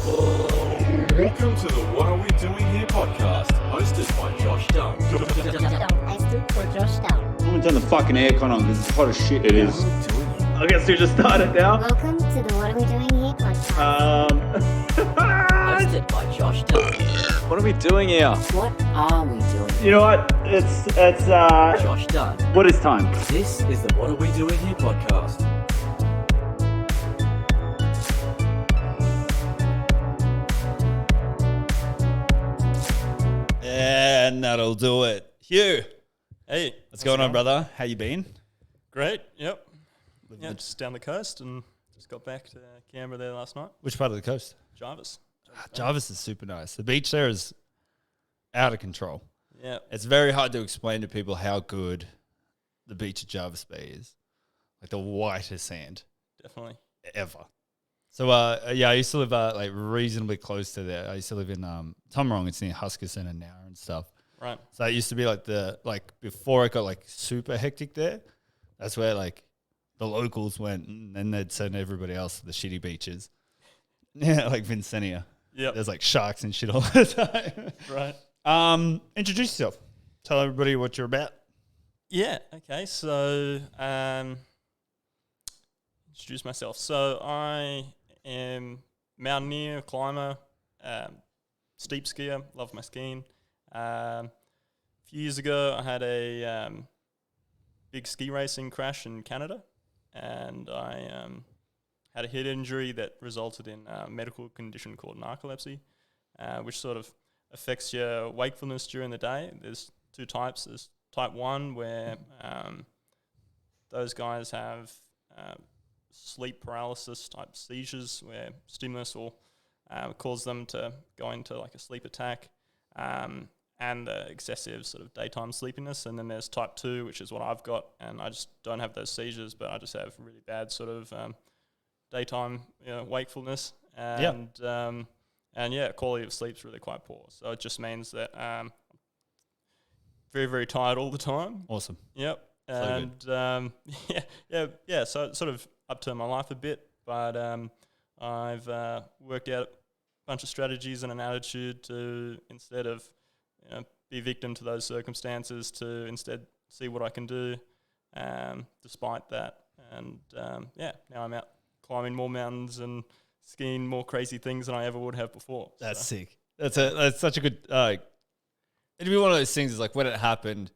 Welcome to the What Are We Doing Here podcast, hosted by Josh Dunn. Hosted by Josh Dunn. Someone turn the fucking aircon on because it's hot as shit. It is. I guess we just started now. Welcome to the What Are We Doing Here podcast. Hosted by Josh Dunn. What are we doing here? What are we doing? You know what? It's Josh Dunn. what is time? This is the What Are We Doing Here podcast. And that'll do it. Hugh, Hey, what's going on, brother? How you been? Great. Yep. Yeah, just down the coast and just got back to Canberra there last night. Which part of the coast? Jarvis. Jarvis is super nice. The beach there is out of control. Yeah. It's very hard to explain to people how good the beach at Jarvis Bay is. Like the whitest sand Definitely. ever. So, I used to live like reasonably close to there. I used to live in Tummerong. It's near Husker Centre now and stuff. Right. So it used to be like before it got like super hectic there. That's where like the locals went, and then they'd send everybody else to the shitty beaches. Yeah, like Vincentia. Yep. There's like sharks and shit all the time. Right. Introduce yourself. Tell everybody what you're about. Yeah. Okay. So, introduce myself. So I am mountaineer, climber, steep skier. Love my skiing. A few years ago, I had a big ski racing crash in Canada, and I had a head injury that resulted in a medical condition called narcolepsy, which sort of affects your wakefulness during the day. There's two types. There's type 1, where those guys have sleep paralysis type seizures, where stimulus will cause them to go into like a sleep attack, and the excessive sort of daytime sleepiness. And then there's type 2, which is what I've got, and I just don't have those seizures, but I just have really bad sort of daytime wakefulness, and quality of sleep's really quite poor. So it just means that very, very tired all the time. Awesome. Yep. So And so it sort of upturned my life a bit, but I've worked out a bunch of strategies and an attitude to, instead of be victim to those circumstances, to instead see what I can do despite that. And now I'm out climbing more mountains and skiing more crazy things than I ever would have before. That's sick. That's such a good. It'd be one of those things. Is like when it happened,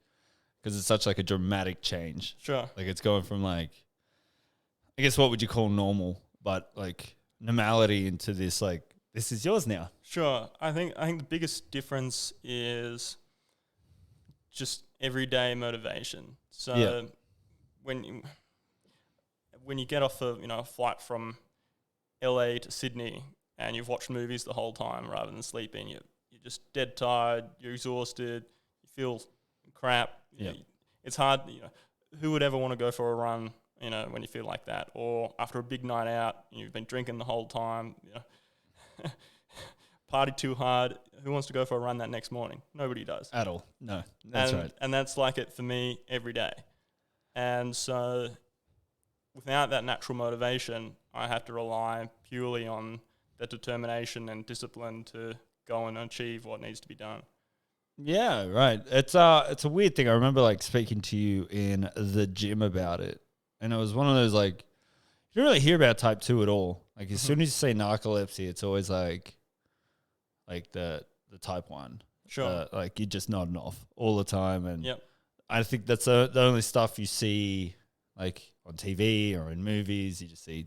because it's such like a dramatic change. Sure. Like it's going from like, I guess what would you call normal, but like normality into this like this is yours now. Sure. I think the biggest difference is just everyday motivation. So when you get off a flight from LA to Sydney and you've watched movies the whole time rather than sleeping, you're just dead tired, you're exhausted, you feel crap. It's hard. Who would ever want to go for a run? When you feel like that, or after a big night out, you've been drinking the whole time. Party too hard. Who wants to go for a run that next morning? Nobody does. At all. No, that's right. And that's like it for me every day. And so without that natural motivation, I have to rely purely on the determination and discipline to go and achieve what needs to be done. Yeah, right. It's a weird thing. I remember like speaking to you in the gym about it, and it was one of those like you don't really hear about type 2 at all. Like as soon as you say narcolepsy, it's always like the type 1. Sure. Like you're just nodding off all the time, and Yep. I think that's the only stuff you see like on TV or in movies. You just see,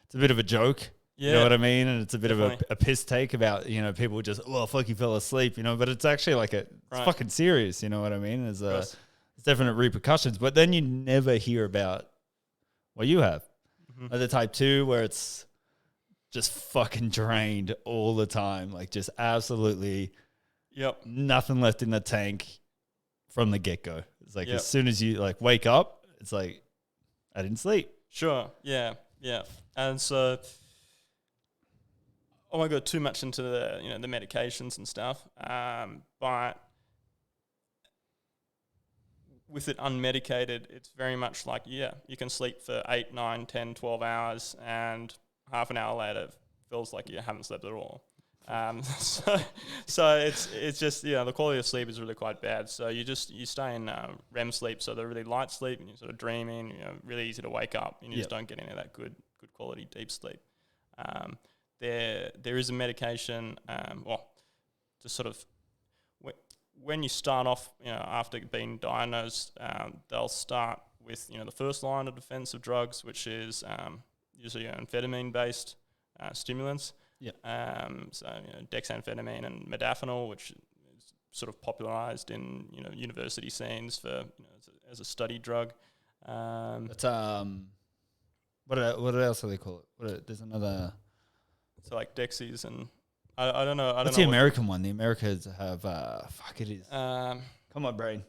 it's a bit of a joke. Yeah. You know what I mean? And it's a bit Definitely. of a piss take about, people just, fuck, you fell asleep, but it's actually like it's fucking serious, you know what I mean? There's definite repercussions, but then you never hear about what you have. Like the type 2 where it's just fucking drained all the time, like just absolutely nothing left in the tank from the get-go. It's like as soon as you like wake up, it's like, I didn't sleep. Sure. Yeah. And so I won't go too much into the the medications and stuff, but with it unmedicated, it's very much like, you can sleep for 8, 9, 10, 12 hours and half an hour later feels like you haven't slept at all. So it's just, the quality of sleep is really quite bad. So you stay in REM sleep, so the really light sleep, and you're sort of dreaming, really easy to wake up, and you just don't get into that good quality deep sleep. There is a medication, to sort of when you start off, after being diagnosed, they'll start with the first line of defense of drugs, which is usually amphetamine based stimulants. Yeah. So dexamphetamine and modafinil, which is sort of popularized in university scenes for as a study drug. It's what else do they call it? There's another. So like Dexies and I don't know. What's the American one? The Americans have it is. Come on, brain.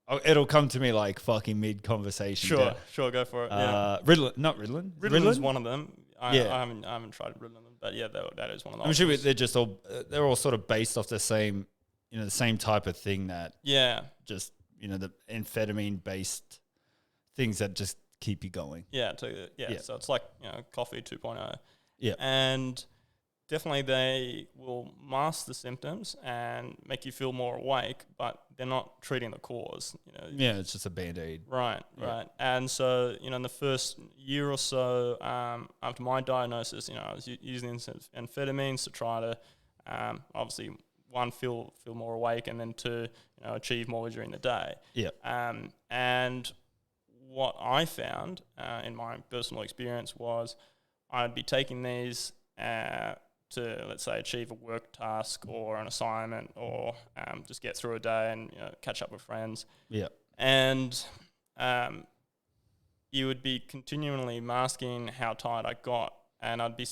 Oh, it'll come to me like fucking mid conversation. Sure, go for it. Ritalin, not Ritalin. Ritalin's one of them. I Yeah. haven't tried Ritalin, but yeah, that is one of them. I'm sure they're just all they're all sort of based off the same, the same type of thing that just the amphetamine based things that just keep you going. Yeah. So it's like coffee 2.0. Yeah. And definitely they will mask the symptoms and make you feel more awake, but they're not treating the cause. Yeah, it's just a Band-Aid. Right. And so, in the first year or so after my diagnosis, I was using amphetamines to try to obviously, one, feel more awake, and then two, achieve more during the day. Yeah. And what I found in my personal experience was I'd be taking these to, let's say, achieve a work task or an assignment, or just get through a day and catch up with friends. Yeah. And you would be continually masking how tired I got, and I'd be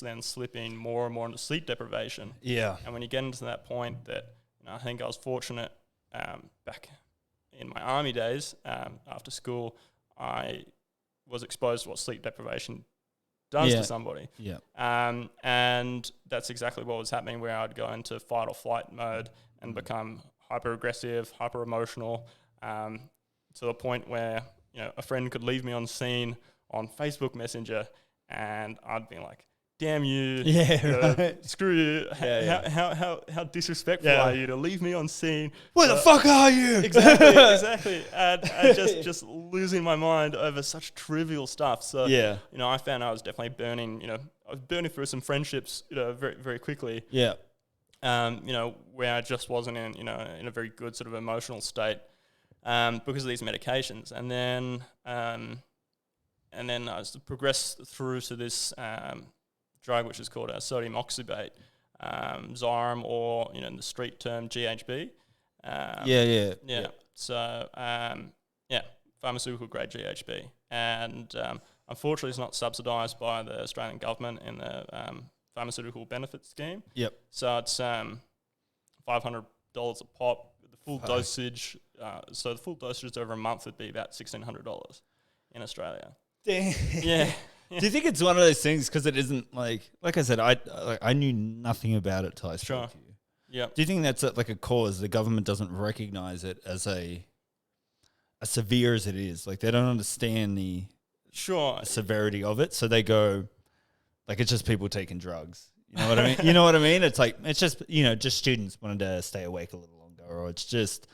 then slipping more and more into sleep deprivation. Yeah. And when you get into that point that I think I was fortunate back in my army days, after school, I was exposed to what sleep deprivation does to somebody. Yeah. And that's exactly what was happening, where I'd go into fight or flight mode and become hyper aggressive, hyper emotional, to the point where, a friend could leave me on scene on Facebook Messenger, and I'd be like, damn you, screw you, how disrespectful are you to leave me on scene? Where the fuck are you? Exactly. And just losing my mind over such trivial stuff. So, I found I was definitely burning through some friendships, very, very quickly. Yeah. Where I just wasn't in a very good sort of emotional state, because of these medications. And then I progressed through to this, drug which is called sodium oxybate, Xyrem, or in the street term GHB. So pharmaceutical grade GHB, and unfortunately it's not subsidised by the Australian government in the pharmaceutical benefit scheme. Yep. So it's $500 a pop. The full dosage. So the full dosage over a month would be about $1,600 in Australia. Yeah. Do you think it's one of those things, because it isn't like I said, I knew nothing about it till I spoke to you. Yeah. Do you think that's like a cause the government doesn't recognize it as as severe as it is? Like, they don't understand the severity of it, so they go like, it's just people taking drugs. You know what I mean? You know what I mean? It's like, it's just just students wanting to stay awake a little longer, or it's just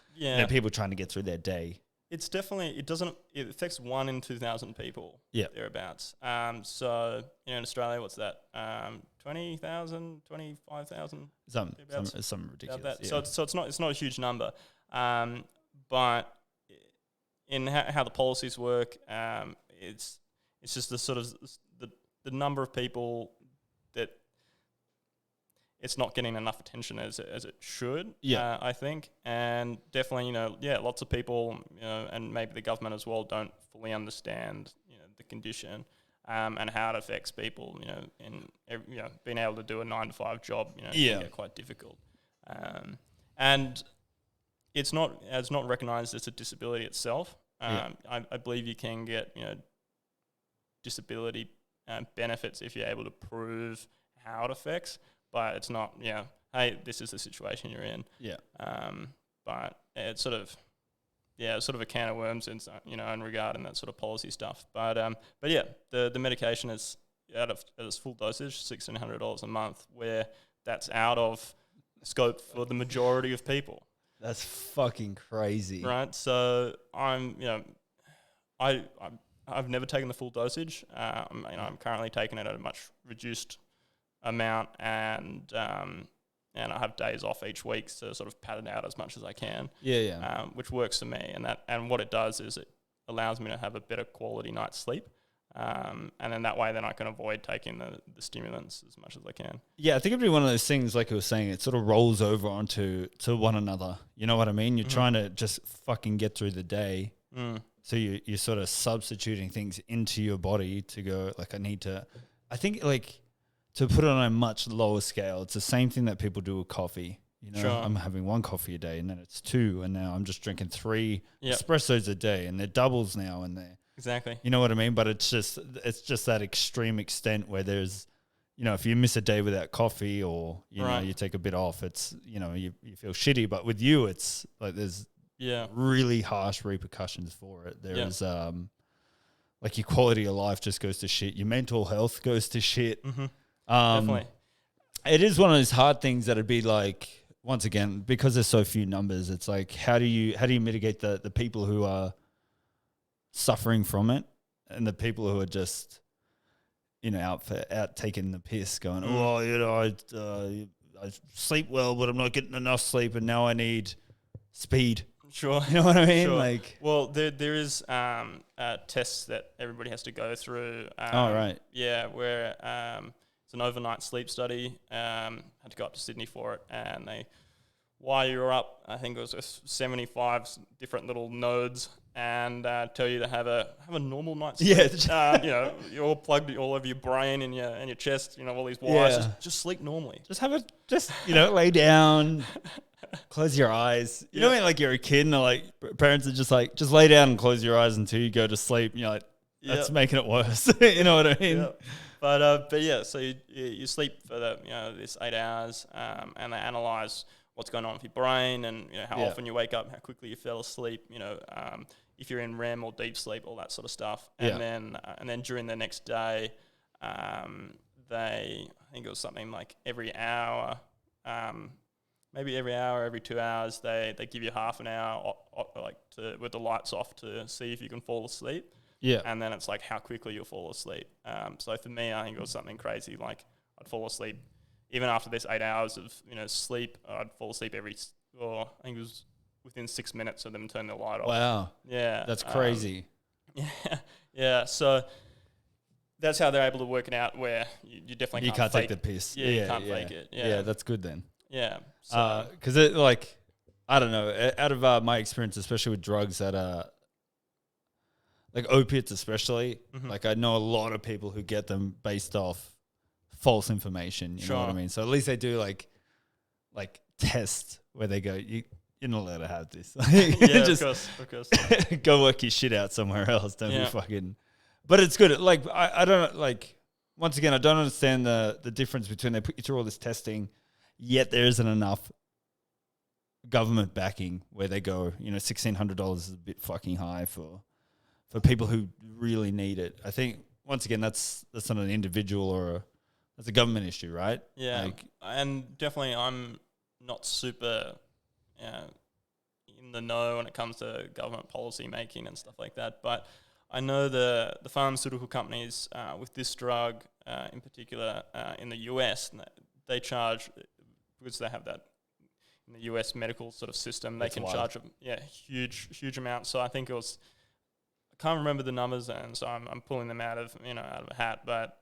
people trying to get through their day. It's definitely, it affects 1 in 2,000 people. Yeah. Thereabouts. So, in Australia, what's that? 20,000, 25,000? Some ridiculous. Yeah. So it's not a huge number. But in how the policies work, it's just the sort of the number of people that it's not getting enough attention as it should, I think. And definitely, lots of people, and maybe the government as well, don't fully understand, the condition, and how it affects people, in being able to do a 9-to-5 job, can get quite difficult. And it's not recognised as a disability itself. I believe you can get, disability benefits if you're able to prove how it affects. But it's not, hey, this is the situation you're in. Yeah. But it's sort of a can of worms in, in regard and that sort of policy stuff. But yeah, the medication is at its full dosage, $1,600 a month, where that's out of scope for the majority of people. That's fucking crazy. Right. So I'm I've never taken the full dosage. I'm currently taking it at a much reduced amount, and I have days off each week to sort of pad it out as much as I can. Yeah. Which works for me, and what it does is it allows me to have a better quality night's sleep. And then that way, then I can avoid taking the stimulants as much as I can. Yeah, I think it'd be one of those things, like I was saying, it sort of rolls over onto one another. You know what I mean? You're trying to just fucking get through the day. So you're sort of substituting things into your body to go, like, I think, like, to put it on a much lower scale, it's the same thing that people do with coffee. You know, Sure. I'm having 1 coffee a day, and then it's 2, and now I'm just drinking 3 Yep. espressos a day, and they're doubles now, and they're, Exactly. you know what I mean? But it's just that extreme extent where there's, you know, if you miss a day without coffee, or you know, Right. you take a bit off, it's, you know, you feel shitty. But with you, it's like there's really harsh repercussions for it. There's like your quality of life just goes to shit. Your mental health goes to shit. Definitely. It is one of those hard things that'd be like, once again, because there's so few numbers, it's like, how do you mitigate the people who are suffering from it, and the people who are just, you know, out taking the piss, going, oh, you know, I sleep well, but I'm not getting enough sleep, and now I need speed. Sure. You know what I mean? Sure. Like, well, there is tests that everybody has to go through. right. Yeah, where it's an overnight sleep study. Had to go up to Sydney for it, and they wire you up. I think it was 75 different little nodes, and tell you to have a normal night's sleep. Yeah. You know, you're all plugged all over your brain and your chest. You know, all these wires. Yeah. Just sleep normally. just you know, lay down, close your eyes. You know, when like you're a kid and like parents are just like, just lay down and close your eyes until you go to sleep. And you're like, that's making it worse. You know what I mean? Yeah. But yeah, so you sleep for this 8 hours, and they analyze what's going on with your brain, and you know how often you wake up, how quickly you fell asleep. You know, if you're in REM or deep sleep, all that sort of stuff. And then during the next day, I think it was something like every hour, maybe every hour, every 2 hours, they give you half an hour with the lights off to see if you can fall asleep. Yeah. And then it's like how quickly you'll fall asleep. So for me, I think it was something crazy. Like I'd fall asleep even after this 8 hours of sleep. I'd fall asleep I think it was within 6 minutes of them turning the light off. Wow. Yeah. That's crazy. Yeah. So that's how they're able to work it out, where you definitely You can't take the piss. Yeah, you can't fake it. Yeah. That's good then. Yeah. So, Because it, like, I don't know, out of my experience, especially with drugs that are like opiates, especially, like I know a lot of people who get them based off false information. You know what I mean? So at least they do like tests where they go, you're not allowed to have this. yeah, just of course. go work your shit out somewhere else. Don't be fucking. But it's good. Like I don't like. Once again, I don't understand the difference between they put you through all this testing, yet there isn't enough government backing where they go, $1,600 is a bit fucking high for people who really need it. I think once again that's not an individual or that's a government issue, right? Yeah, and definitely I'm not super in the know when it comes to government policy making and stuff like that, but I know the pharmaceutical companies with this drug in particular in the US, they charge, because they have that in the US medical sort of system, they can charge huge amounts. So I think it was, I can't remember the numbers, and so I'm pulling them out of a hat, but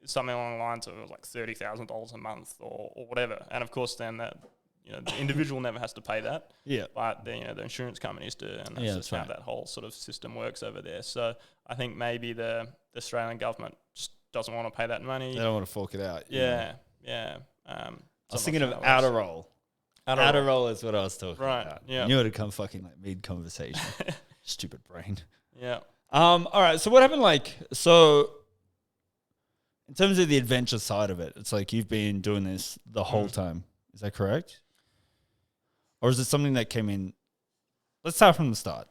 something along the lines of it was like $30,000 a month or whatever. And of course, then that the individual never has to pay that. Yeah. But the insurance companies do, and that's just how that whole sort of system works over there. So I think maybe the Australian government just doesn't want to pay that money. They don't want to fork it out. Yeah. I was thinking of Adderall. Adderall is what I was talking about. Yeah. Knew it'd come fucking like mid-conversation. Stupid brain. Yeah. All right. So what happened? In terms of the adventure side of it, it's like you've been doing this the whole time. Is that correct? Or is it something that came in? Let's start from the start.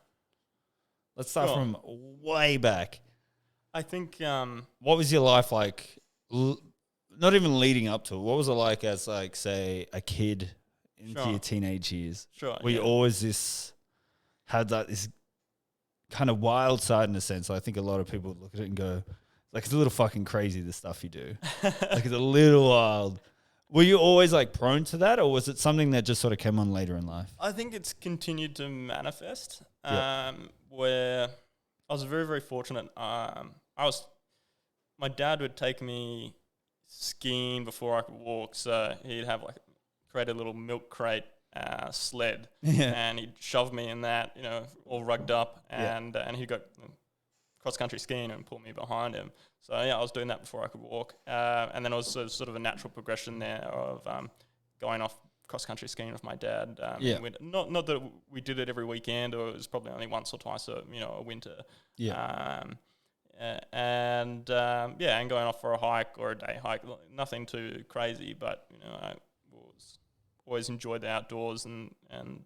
Let's start from way back. I think What was your life like? Not even leading up to it. What was it like as, like, say, a kid into your teenage years? Sure. Were you always had this kind of wild side in a sense? I think a lot of people look at it and go, like, it's a little fucking crazy, the stuff you do. Like, it's a little wild. Were you always, like, prone to that, or was it something that just sort of came on later in life? I think it's continued to manifest. Where I was very, very fortunate. My dad would take me skiing before I could walk, so he'd have create a little milk crate sled, and he'd shove me in that, all rugged up, and he'd go cross country skiing and pull me behind him. So I was doing that before I could walk, and then it was sort of a natural progression there of going off cross country skiing with my dad. Not that we did it every weekend, or it was probably only once or twice a winter. And going off for a hike or a day hike, nothing too crazy, but I always enjoyed the outdoors, and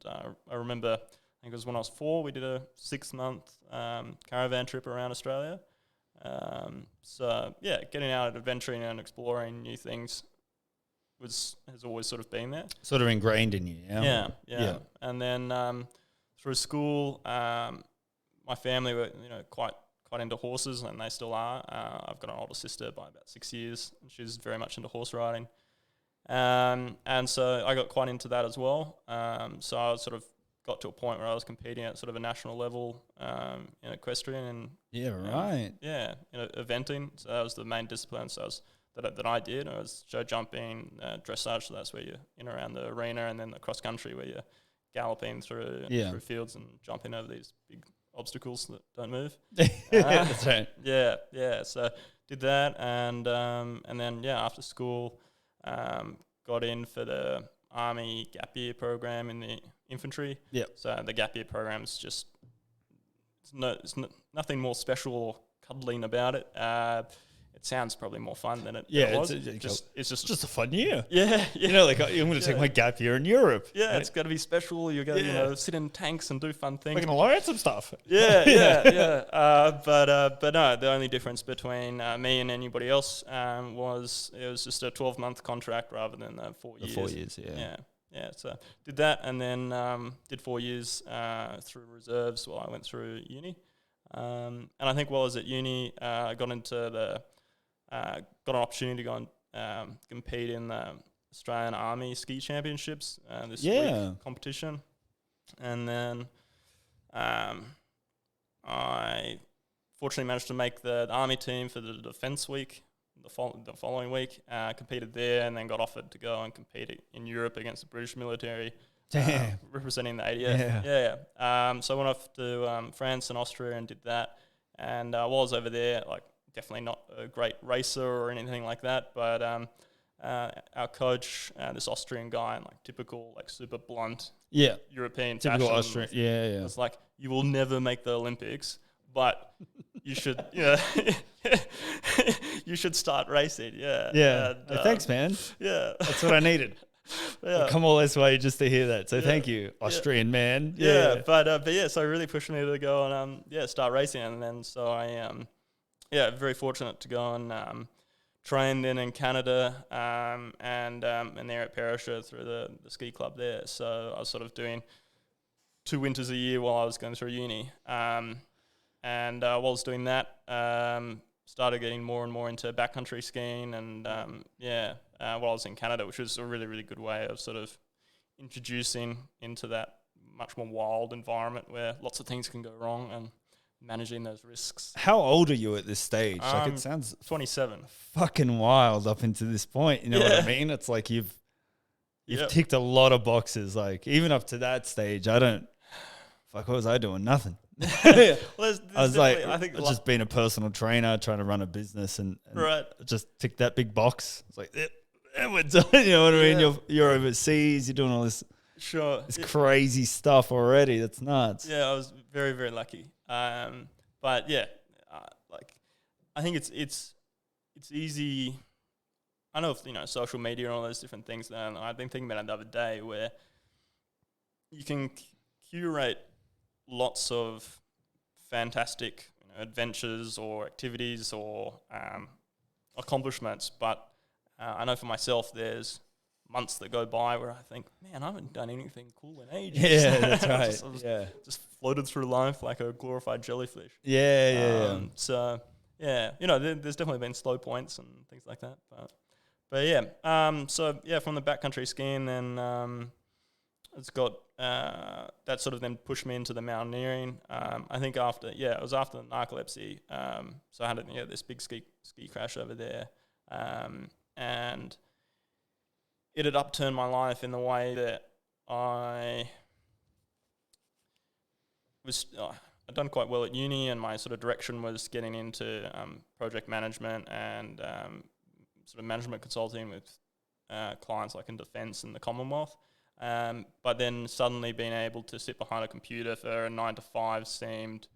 I remember, I think it was when I was 4, we did a 6-month caravan trip around Australia. Getting out and adventuring and exploring new things has always sort of been there. Sort of ingrained in you, yeah. And then through school, my family were quite into horses, and they still are. I've got an older sister by about 6 years, and she's very much into horse riding. And so I got quite into that as well. So I sort of got to a point where I was competing at sort of a national level in equestrian and eventing. So that was the main discipline. So that I did. I was show jumping, dressage. So that's where you're in around the arena, and then the cross country where you're galloping through fields and jumping over these big obstacles that don't move. That's right. Yeah. So did that, and then after school, got in for the Army gap year program in the infantry. Yep. So the gap year program is just nothing more special or cuddling about it. It sounds probably more fun than it was. It's just a fun year. Yeah. I'm going to take my gap year in Europe. Yeah, right? It's got to be special. You're going to sit in tanks and do fun things. We're going to learn some stuff. Yeah. But no, the only difference between me and anybody else was it was just a 12-month contract rather than 4 years. 4 years, Yeah, so did that, and then did 4 years through reserves while I went through uni. And I think while I was at uni, I got an opportunity to go and compete in the Australian Army Ski Championships, this week competition. And then I fortunately managed to make the Army team for the Defence Week the following week, competed there, and then got offered to go and compete in Europe against the British military, representing the ADF. So I went off to France and Austria and did that. And while I was over there, definitely not a great racer or anything like that, but our coach, this Austrian guy, and typical, super blunt European typical fashion, Austrian, it's like, you will never make the Olympics, but you should, you should start racing. Thanks, man. Yeah, that's what I needed. I've come all this way just to hear that. So thank you, Austrian man. But so it really pushed me to go and start racing, and then so I very fortunate to go and train then in Canada and there at Perisher through the ski club there. So I was sort of doing 2 winters a year while I was going through uni. And while I was doing that, started getting more and more into backcountry skiing, and while I was in Canada, which was a really, really good way of sort of introducing into that much more wild environment where lots of things can go wrong and managing those risks. How old are you at this stage? It sounds 27. Fucking wild up into this point. You know what I mean? It's like you've ticked a lot of boxes. Even up to that stage, what was I doing? Nothing. I was I think just being a personal trainer, trying to run a business, and just tick that big box. It's like, we're done. You know what I mean? You're overseas. You're doing all this. Sure. This crazy stuff already. That's nuts. Yeah, I was very, very lucky. But I think it's easy. I know if social media and all those different things. I've been thinking about it the other day, where you can curate lots of fantastic adventures or activities or accomplishments, but I know for myself there's months that go by where I think, man, I haven't done anything cool in ages. Yeah, that's right. Just floated through life like a glorified jellyfish. Yeah. So yeah, there's definitely been slow points and things like that, but yeah. So yeah, from the backcountry skiing, then it's got that sort of then pushed me into the mountaineering. I think it was after the narcolepsy. So I had this big ski crash over there, and it had upturned my life in the way that I'd done quite well at uni, and my sort of direction was getting into project management and sort of management consulting with clients like in defence and the Commonwealth. But then suddenly being able to sit behind a computer for a 9 to 5 seemed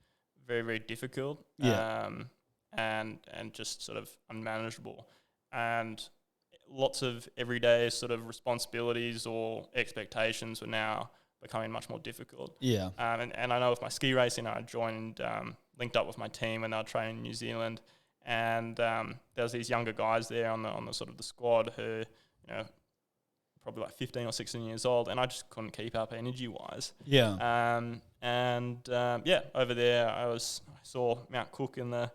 very, very difficult. And just sort of unmanageable. And lots of everyday sort of responsibilities or expectations were now becoming much more difficult. Yeah. And I know with my ski racing, I joined, linked up with my team when they were training in New Zealand, and there was these younger guys there on the sort of the squad who, probably like 15 or 16 years old, and I just couldn't keep up energy wise. Yeah. Over there I saw Mount Cook in the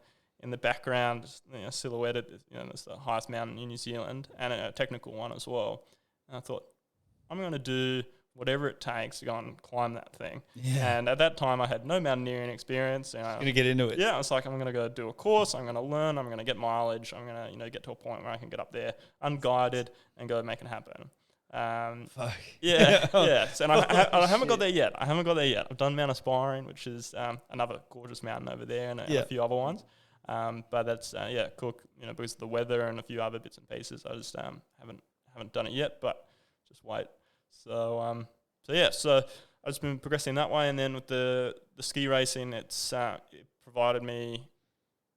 background, silhouetted. It's the highest mountain in New Zealand and a technical one as well. And I thought, I'm going to do whatever it takes to go and climb that thing. Yeah. And at that time, I had no mountaineering experience. Going to get into it. Yeah, I was like, I'm going to go do a course. I'm going to learn. I'm going to get mileage. I'm going to get to a point where I can get up there unguided and go make it happen. Fuck. Yeah, yeah. And I haven't got there yet. I've done Mount Aspiring, which is another gorgeous mountain over there, and a few other ones. But that's Cook. Because of the weather and a few other bits and pieces, I just haven't done it yet. But just wait. So I've just been progressing that way, and then with the ski racing, it provided me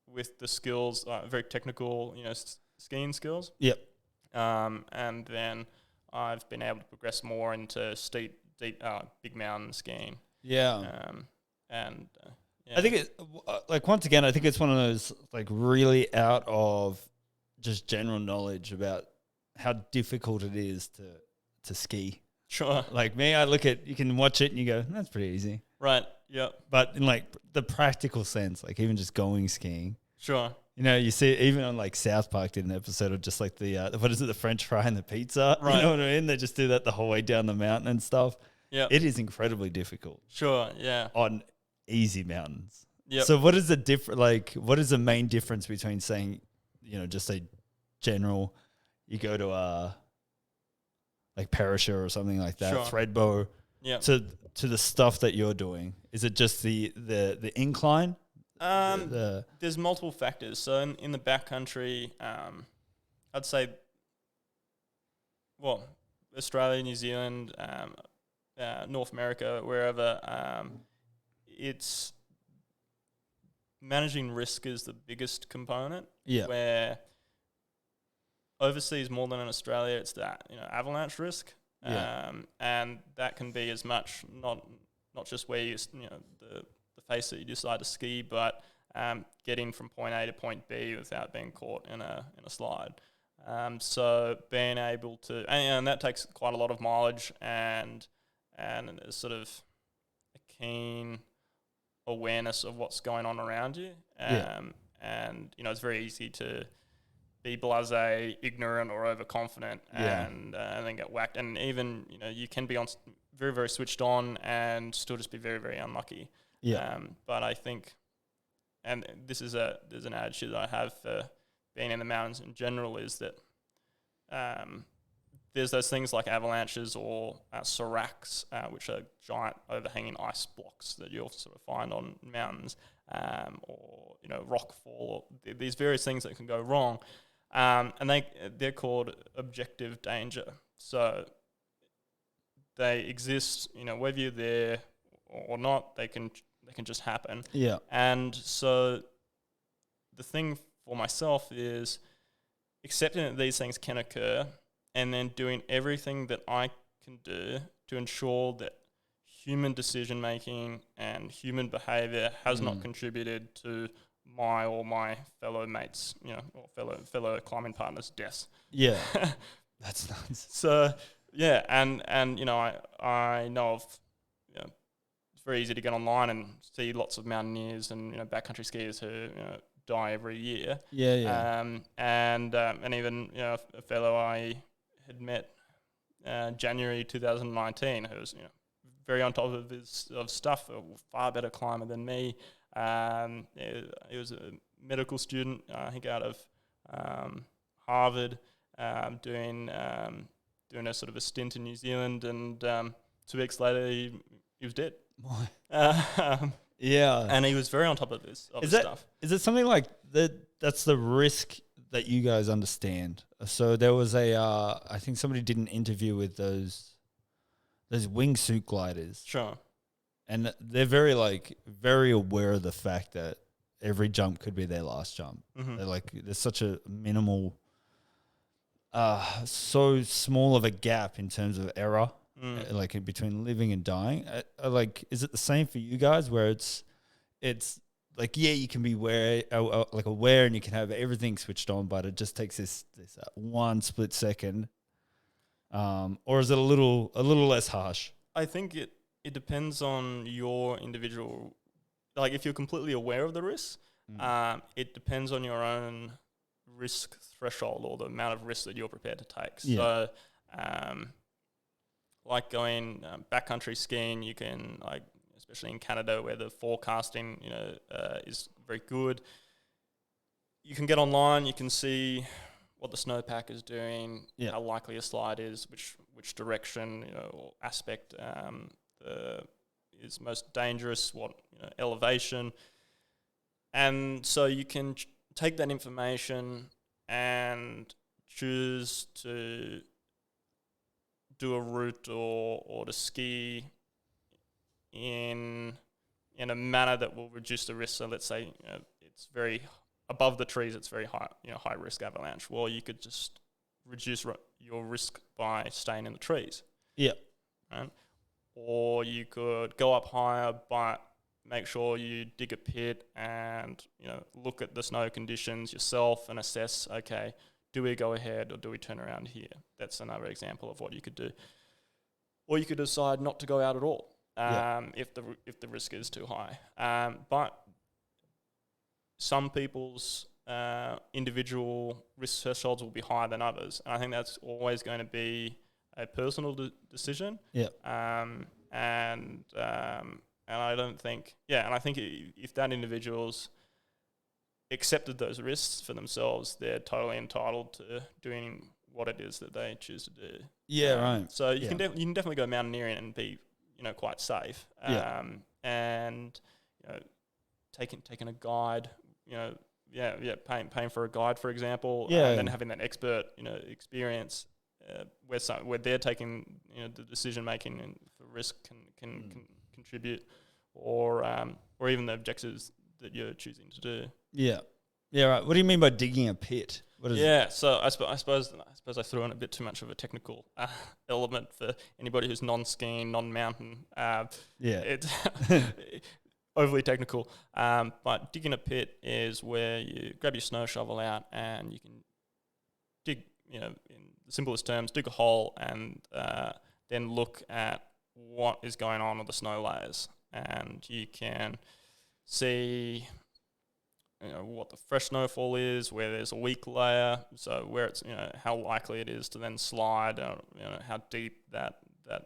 with the skills, very technical, skiing skills. Yep. And then I've been able to progress more into steep, deep, big mountain skiing. Yeah. Yeah. I think once again, I think it's one of those really out of just general knowledge about how difficult it is to ski. Sure. Like me, I look at, you can watch it and you go, that's pretty easy. Right. Yep. But in the practical sense, even just going skiing. Sure. You see it even on South Park did an episode of just the French fry and the pizza. Right. You know what I mean? They just do that the whole way down the mountain and stuff. Yeah. It is incredibly difficult. Sure. Yeah. On easy mountains. Yep. So what is what is the main difference between saying, just a general, you go to Perisher or something like that, Sure. Threadbow, to the stuff that you're doing? Is it just the incline? There's multiple factors. So in the backcountry, I'd say, Australia, New Zealand, North America, wherever, it's managing risk is the biggest component. Yeah. Where overseas more than in Australia, it's that avalanche risk. Yeah. And that can be as much not just where the face that you decide to ski, but getting from point A to point B without being caught in a slide. So being able to, and that takes quite a lot of mileage and sort of a keen awareness of what's going on around you. And it's very easy to be blasé, ignorant, or overconfident, and then get whacked. And even you can be very, very switched on and still just be very, very unlucky. Yeah. But I think, and there's an attitude that I have for being in the mountains in general, is that there's those things like avalanches or seracs, which are giant overhanging ice blocks that you'll sort of find on mountains, or rock fall, or these various things that can go wrong, and they're called objective danger. So they exist, whether you're there or not, they can just happen. Yeah. And so the thing for myself is accepting that these things can occur, and then doing everything that I can do to ensure that human decision making and human behavior has not contributed to my fellow mates, or fellow climbing partners' deaths. Yeah. That's nuts. So yeah, and I know of, it's very easy to get online and see lots of mountaineers and backcountry skiers who die every year. Yeah. And even a fellow I had met January 2019 who was very on top of his stuff, a far better climber than me. He was a medical student, I think out of Harvard, doing a sort of a stint in New Zealand, and 2 weeks later he was dead. Yeah. And he was very on top of his stuff. Is it something like that? That's the risk that you guys understand. So there was I think somebody did an interview with those wingsuit gliders. Sure. And they're very aware of the fact that every jump could be their last jump. Mm-hmm. They're there's such a minimal, so small of a gap in terms of error, in between living and dying. Is it the same for you guys where it's you can be aware and you can have everything switched on, but it just takes this one split second, or is it a little less harsh? I think it depends on your individual. Like if you're completely aware of the risk, it depends on your own risk threshold or the amount of risk that you're prepared to take. Yeah. So, like going backcountry skiing, you can especially in Canada where the forecasting is very good. You can get online, you can see what the snowpack is doing, how likely a slide is, which direction or aspect is most dangerous, what elevation, and so you can take that information and choose to do a route or to ski in a manner that will reduce the risk. So let's say it's very above the trees, it's very high, high risk avalanche. Well, you could just reduce your risk by staying in the trees. Yeah. Right? Or you could go up higher, but make sure you dig a pit and look at the snow conditions yourself and assess, okay, do we go ahead or do we turn around here? That's another example of what you could do. Or you could decide not to go out at all if the risk is too high. But some people's individual risk thresholds will be higher than others, and I think that's always going to be a personal decision. Yeah. And I don't think, and I think if that individual's accepted those risks for themselves, they're totally entitled to doing what it is that they choose to do. Yeah, right. So you can definitely go mountaineering and be quite safe. And taking a guide, paying for a guide, for example, and then having that expert experience where they're taking the decision making and the risk can contribute, or even the objectives that you're choosing to do. Yeah, right. What do you mean by digging a pit? So I suppose I threw in a bit too much of a technical element for anybody who's non-skiing, non-mountain. It's overly technical. But digging a pit is where you grab your snow shovel out and you can dig, in the simplest terms, dig a hole and then look at what is going on with the snow layers. And you can see what the fresh snowfall is, where there's a weak layer, so where it's how likely it is to then slide, how deep that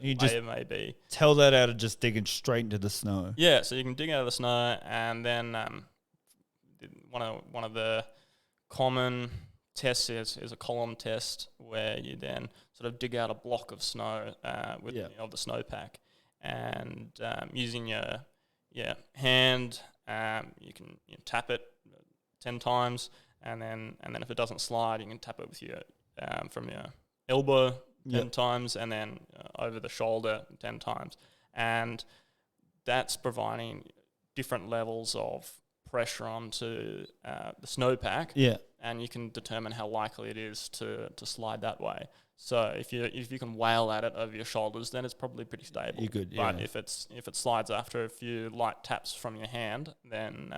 layer may be. Tell that out of just digging straight into the snow. Yeah, so you can dig out of the snow, and then one of the common tests is a column test, where you then sort of dig out a block of snow of the snowpack, and using your hand, you can tap it 10 times, and then if it doesn't slide, you can tap it with your from your elbow 10 times, and then over the shoulder 10 times, and that's providing different levels of pressure onto the snowpack, Yeah. and you can determine how likely it is to slide that way. So if you can wail at it over your shoulders, then it's probably pretty stable. You're good, But yeah. if it slides after a few light taps from your hand, then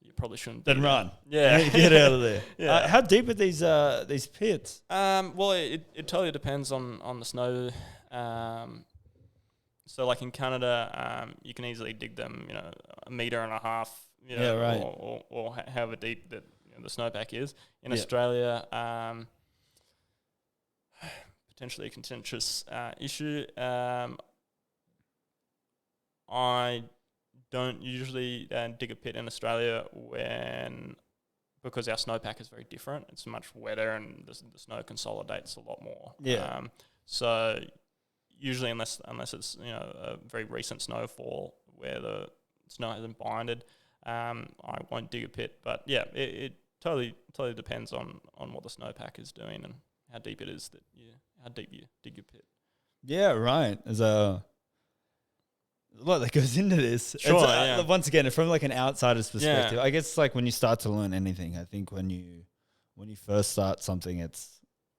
you probably shouldn't. Then be run. there. Yeah, Get out of there. Yeah. How deep are these pits? Well, it totally depends on the snow. So like in Canada, you can easily dig them, 1.5 meters, Yeah, right. or however deep that the snowpack is. In Yeah. Australia, potentially a contentious issue. I don't usually dig a pit in Australia because our snowpack is very different. It's much wetter and the snow consolidates a lot more. Yeah. So usually, unless it's a very recent snowfall where the snow hasn't binded, I won't dig a pit. But yeah, it totally depends on what the snowpack is doing and how deep it is how deep you dig your pit. Yeah, right. There's a lot that goes into this. Sure, It's, yeah. Once again, from like an outsider's perspective, I guess like when you start to learn anything, I think when you first start something,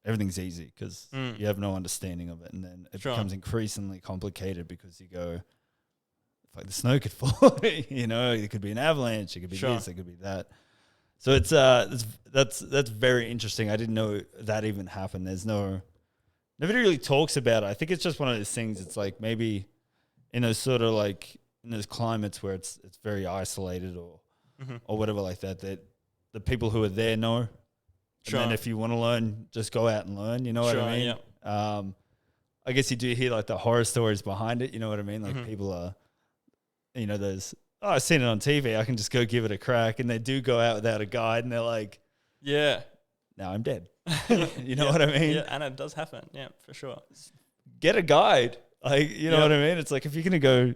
everything's easy because you have no understanding of it, and then it becomes increasingly complicated because you go, like the snow could fall, it could be an avalanche, it could be this, it could be that. So it's that's very interesting. I didn't know that even happened. Nobody really talks about it. I think it's just one of those things. It's like maybe in those sort of like in those climates where it's very isolated or whatever like that the people who are there know. Sure. And then if you want to learn, just go out and learn. You know what I mean? Yeah. I guess you do hear like the horror stories behind it. You know what I mean? Like people are, there's, I've seen it on TV. I can just go give it a crack. And they do go out without a guide and they're like, Yeah. now I'm dead. You know what I mean? Yeah, and it does happen. Yeah, for sure. Get a guide. Like, you know what I mean? It's like if you're going to go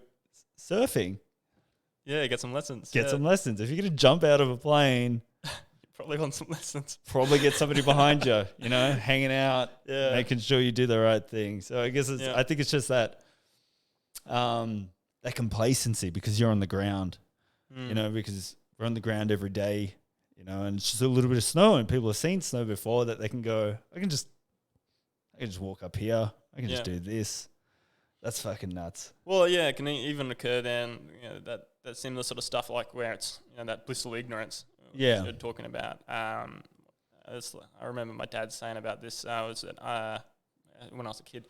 surfing, Yeah, get some lessons. get some lessons. If you're going to jump out of a plane, Probably want some lessons. probably get somebody behind you, hanging out, making sure you do the right thing. So I guess I think it's just that that complacency because you're on the ground, because we're on the ground every day, and it's just a little bit of snow and people have seen snow before that they can go, I can just walk up here. I can just do this. That's fucking nuts. Well, yeah, it can even occur then, that similar sort of stuff like where it's, that blissful ignorance you're talking about. I remember my dad saying about this when I was a kid,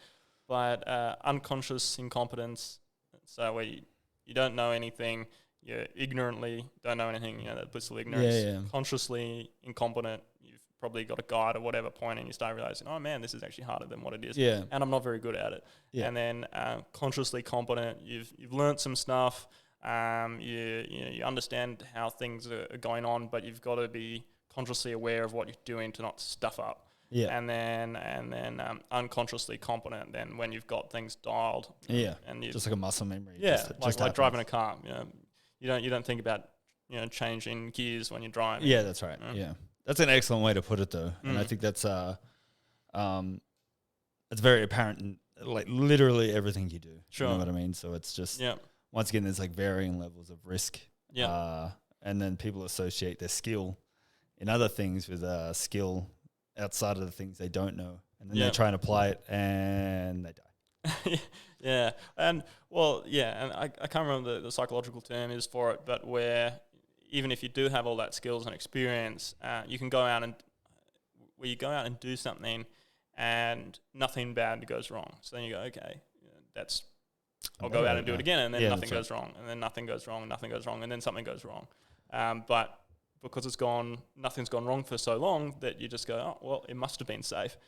but unconscious incompetence, so where you don't know anything, you ignorantly don't know anything, that blissful ignorance, consciously incompetent, you've probably got a guide at whatever point and you start realizing, oh man, this is actually harder than what it is, and I'm not very good at it. And then consciously competent, you've learned some stuff, you understand how things are going on, but you've got to be consciously aware of what you're doing to not stuff up. And then unconsciously competent. Then when you've got things dialed, and just like a muscle memory. Like driving a car. You don't think about changing gears when you're driving. Yeah, that's right. Yeah, that's an excellent way to put it, though, and I think that's it's very apparent in like literally everything you do. Sure. You know what I mean? So it's just once again, there's like varying levels of risk. And then people associate their skill in other things with skill outside of the things they don't know. And then they try and apply it and they die. And I can't remember the psychological term is for it, but where even if you do have all that skills and experience, you can go out and do something and nothing bad goes wrong. So then you go, okay, I'll go out and do it again, and then nothing goes wrong, and then nothing goes wrong, and nothing goes wrong, and then something goes wrong. But because nothing's gone wrong for so long that you just go, oh, well, it must have been safe.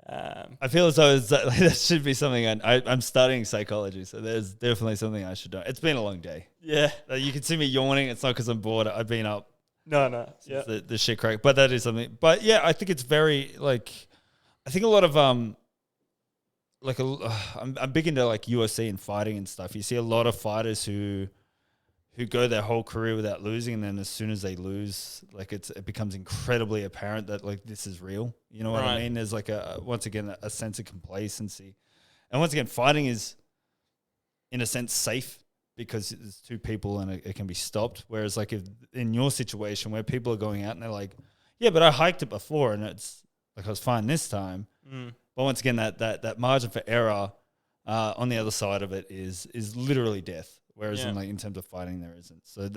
I feel as though that should be something I'm studying psychology, so there's definitely something I should know. It's been a long day. Yeah. You can see me yawning. It's not because I'm bored. I've been up. No. Yeah. The shit crack. But that is something. But yeah, I think it's very I think a lot of I'm big into like UFC and fighting and stuff. You see a lot of fighters who go their whole career without losing, and then as soon as they lose, like it becomes incredibly apparent that like this is real. You know what I mean? There's like once again a sense of complacency, and once again, fighting is in a sense safe because it's two people and it can be stopped. Whereas like if in your situation where people are going out and they're like, yeah, but I hiked it before and it's like I was fine this time. But once again, that margin for error on the other side of it is literally death. Whereas in terms of fighting, there isn't. So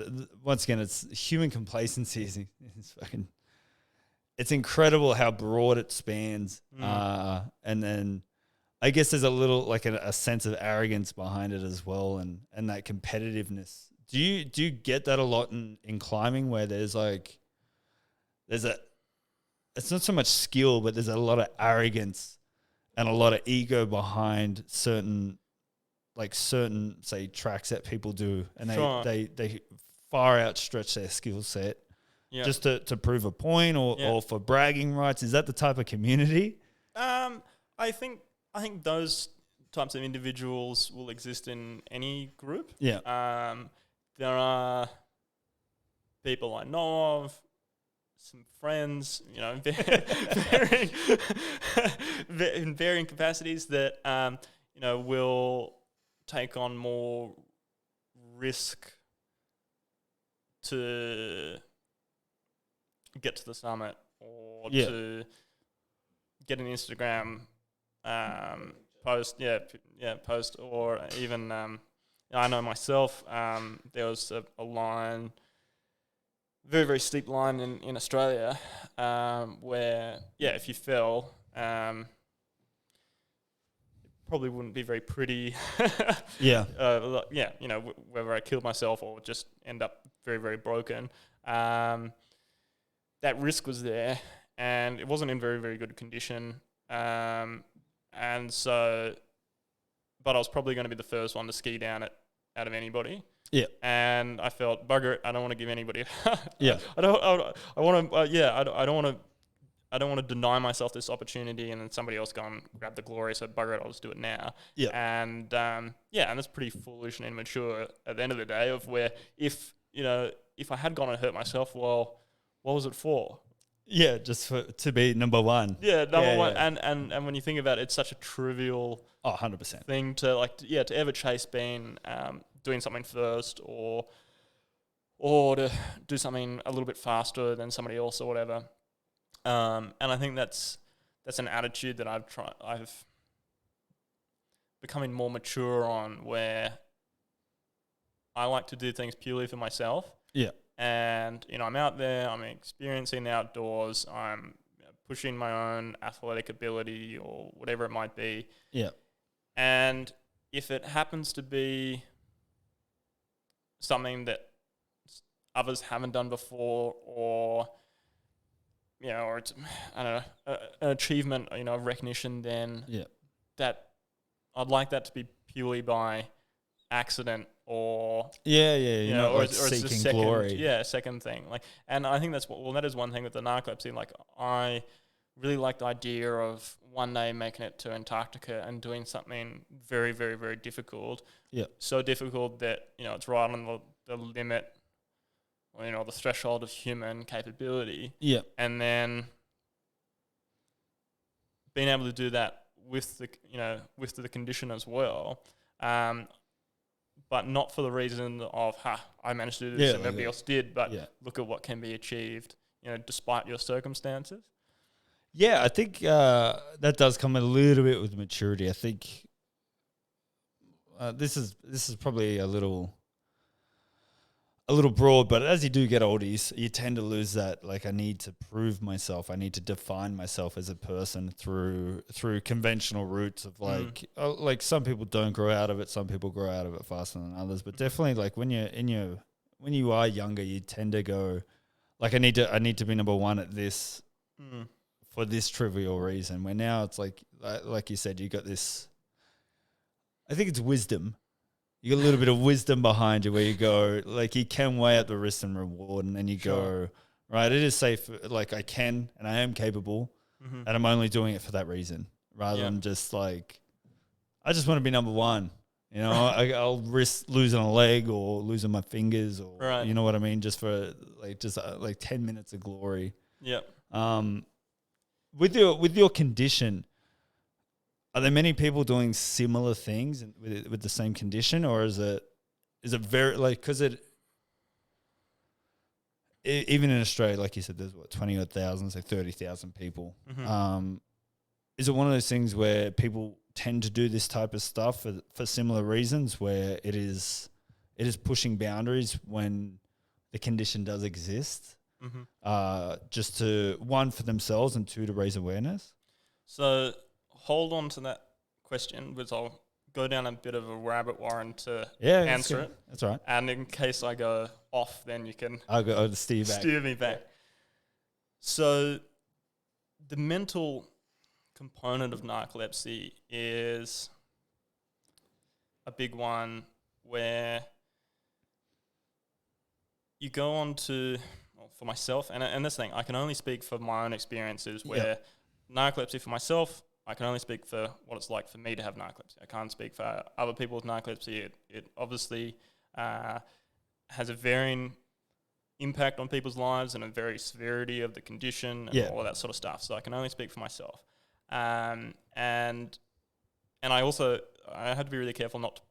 once again, it's human complacency is fucking. It's incredible how broad it spans, and then I guess there's a little like a sense of arrogance behind it as well, and that competitiveness. Do you get that a lot in climbing where there's it's not so much skill, but there's a lot of arrogance and a lot of ego behind certain say tracks that people do, and they far outstretch their skill set just to prove a point or for bragging rights. Is that the type of community? I think those types of individuals will exist in any group. Yeah. There are people I know of, some friends, in varying capacities that will take on more risk to get to the summit or to get an Instagram post, post, or even I know myself. There was a line, very very steep line in Australia, where if you fell, probably wouldn't be very pretty. Whether I killed myself or just end up very very broken. That risk was there, and it wasn't in very very good condition. And so, but I was probably going to be the first one to ski down it out of anybody. Yeah. And I felt, bugger it, I don't want to give anybody. Yeah. I don't want to deny myself this opportunity and then somebody else go and grab the glory. So bugger it, I'll just do it now. Yeah. And and that's pretty foolish and immature at the end of the day. Of where if I had gone and hurt myself, well, what was it for? Yeah, just to be number one. Yeah, number one. Yeah. And when you think about it, it's such a trivial 100% thing to to ever chase being doing something first or to do something a little bit faster than somebody else or whatever. And I think that's an attitude that I've becoming more mature on, where I like to do things purely for myself. Yeah. And, I'm out there, I'm experiencing the outdoors, I'm pushing my own athletic ability or whatever it might be. Yeah. And if it happens to be something that others haven't done before, or, or it's, I don't know, an achievement, of recognition, then that I'd like that to be purely by accident or or it's seeking a second, glory. Second thing. And I think that is one thing with the narcolepsy. I really like the idea of one day making it to Antarctica and doing something very, very, very difficult. Yeah. So difficult that, it's right on the limit, or, the threshold of human capability. Yeah. And then being able to do that with the condition as well. But not for the reason of, I managed to do this and nobody else did, but look at what can be achieved, despite your circumstances. Yeah, I think that does come a little bit with maturity. I think this is probably a little broad, but as you do get older, you tend to lose that. I need to prove myself. I need to define myself as a person through conventional routes of some people don't grow out of it. Some people grow out of it faster than others. But definitely, when you are younger, you tend to go, I need to be number one at this for this trivial reason. Where now it's like you said, you got this. I think it's wisdom. You got a little bit of wisdom behind you where you go, you can weigh up the risk and reward, and then you go, right, it is safe, I can and I am capable, and I'm only doing it for that reason, rather than just I just want to be number one. I'll risk losing a leg or losing my fingers or, you know what I mean, just for 10 minutes of glory. Yeah. With your condition, are there many people doing similar things with the same condition, or is is a very like because even in Australia, like you said, there's 20,000, so 30,000 people. Is it one of those things where people tend to do this type of stuff for similar reasons, where it is pushing boundaries when the condition does exist, just to one for themselves and two to raise awareness? So hold on to that question, because I'll go down a bit of a rabbit warren to answer it. That's right. And in case I go off, then you can I'll steer you back. steer me back. So the mental component of narcolepsy is a big one, where you go on to, well, for myself, and this thing, I can only speak for my own experiences, where narcolepsy for myself, I can only speak for what it's like for me to have narcolepsy. I can't speak for other people with narcolepsy. It obviously has a varying impact on people's lives and a very severity of the condition and all of that sort of stuff. So I can only speak for myself. And I also, I had to be really careful not to,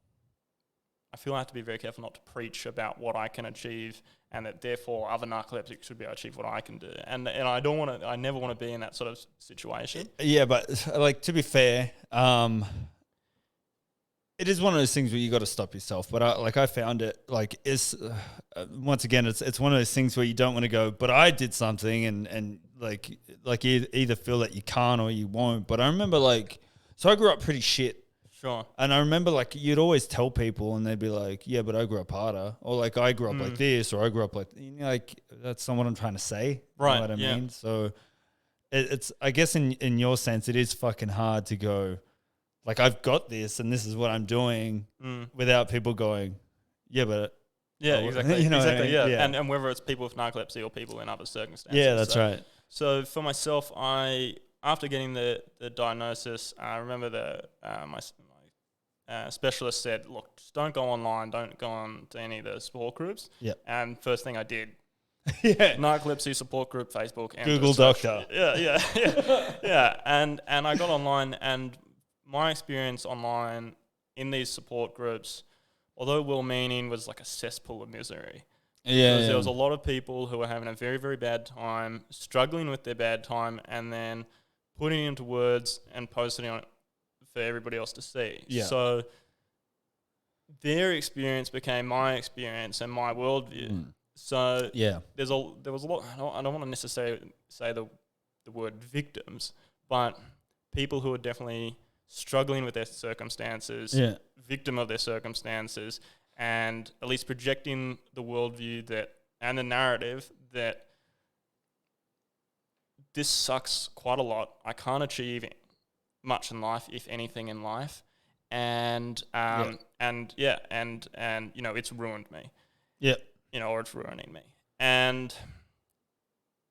I feel I have to be very careful not to preach about what I can achieve, and that therefore other narcoleptics should be able to achieve what I can do. And I don't want to, I never want to be in that sort of situation. Yeah, but like, to be fair, it is one of those things where you got to stop yourself. But I found it like once again, it's one of those things where you don't want to go, but I did something and like you either feel that you can't or you won't. But I remember so I grew up pretty shit. Sure. And I remember you'd always tell people and they'd be like, yeah, but I grew up harder, or like I grew up like this, or I grew up like, that's not what I'm trying to say. Right. You know what I mean? So it's, I guess in your sense, it is fucking hard to go, like, I've got this and this is what I'm doing without people going, yeah, but. Yeah, exactly. You know what I exactly. mean? Yeah. And whether it's people with narcolepsy or people in other circumstances. Yeah, that's right. So for myself, after getting the diagnosis, I remember my specialist said, look, just don't go online, don't go on to any of the support groups. Yeah. And first thing I did, Yeah. narcolepsy support group, Facebook. And Google Doctor. Yeah. And I got online, and my experience online in these support groups, although well-meaning, was like a cesspool of misery. Yeah. Because there was a lot of people who were having a very, very bad time, struggling with their bad time, and then putting it into words and posting on it for everybody else to see. Yeah. So their experience became my experience and my worldview. So Yeah. there was a lot. I don't want to necessarily say the word victims, but people who are definitely struggling with their circumstances, victim of their circumstances, and at least projecting the worldview and the narrative that this sucks quite a lot. I can't achieve much in life, if anything in life, and it's ruined me. Yeah, or it's ruining me. And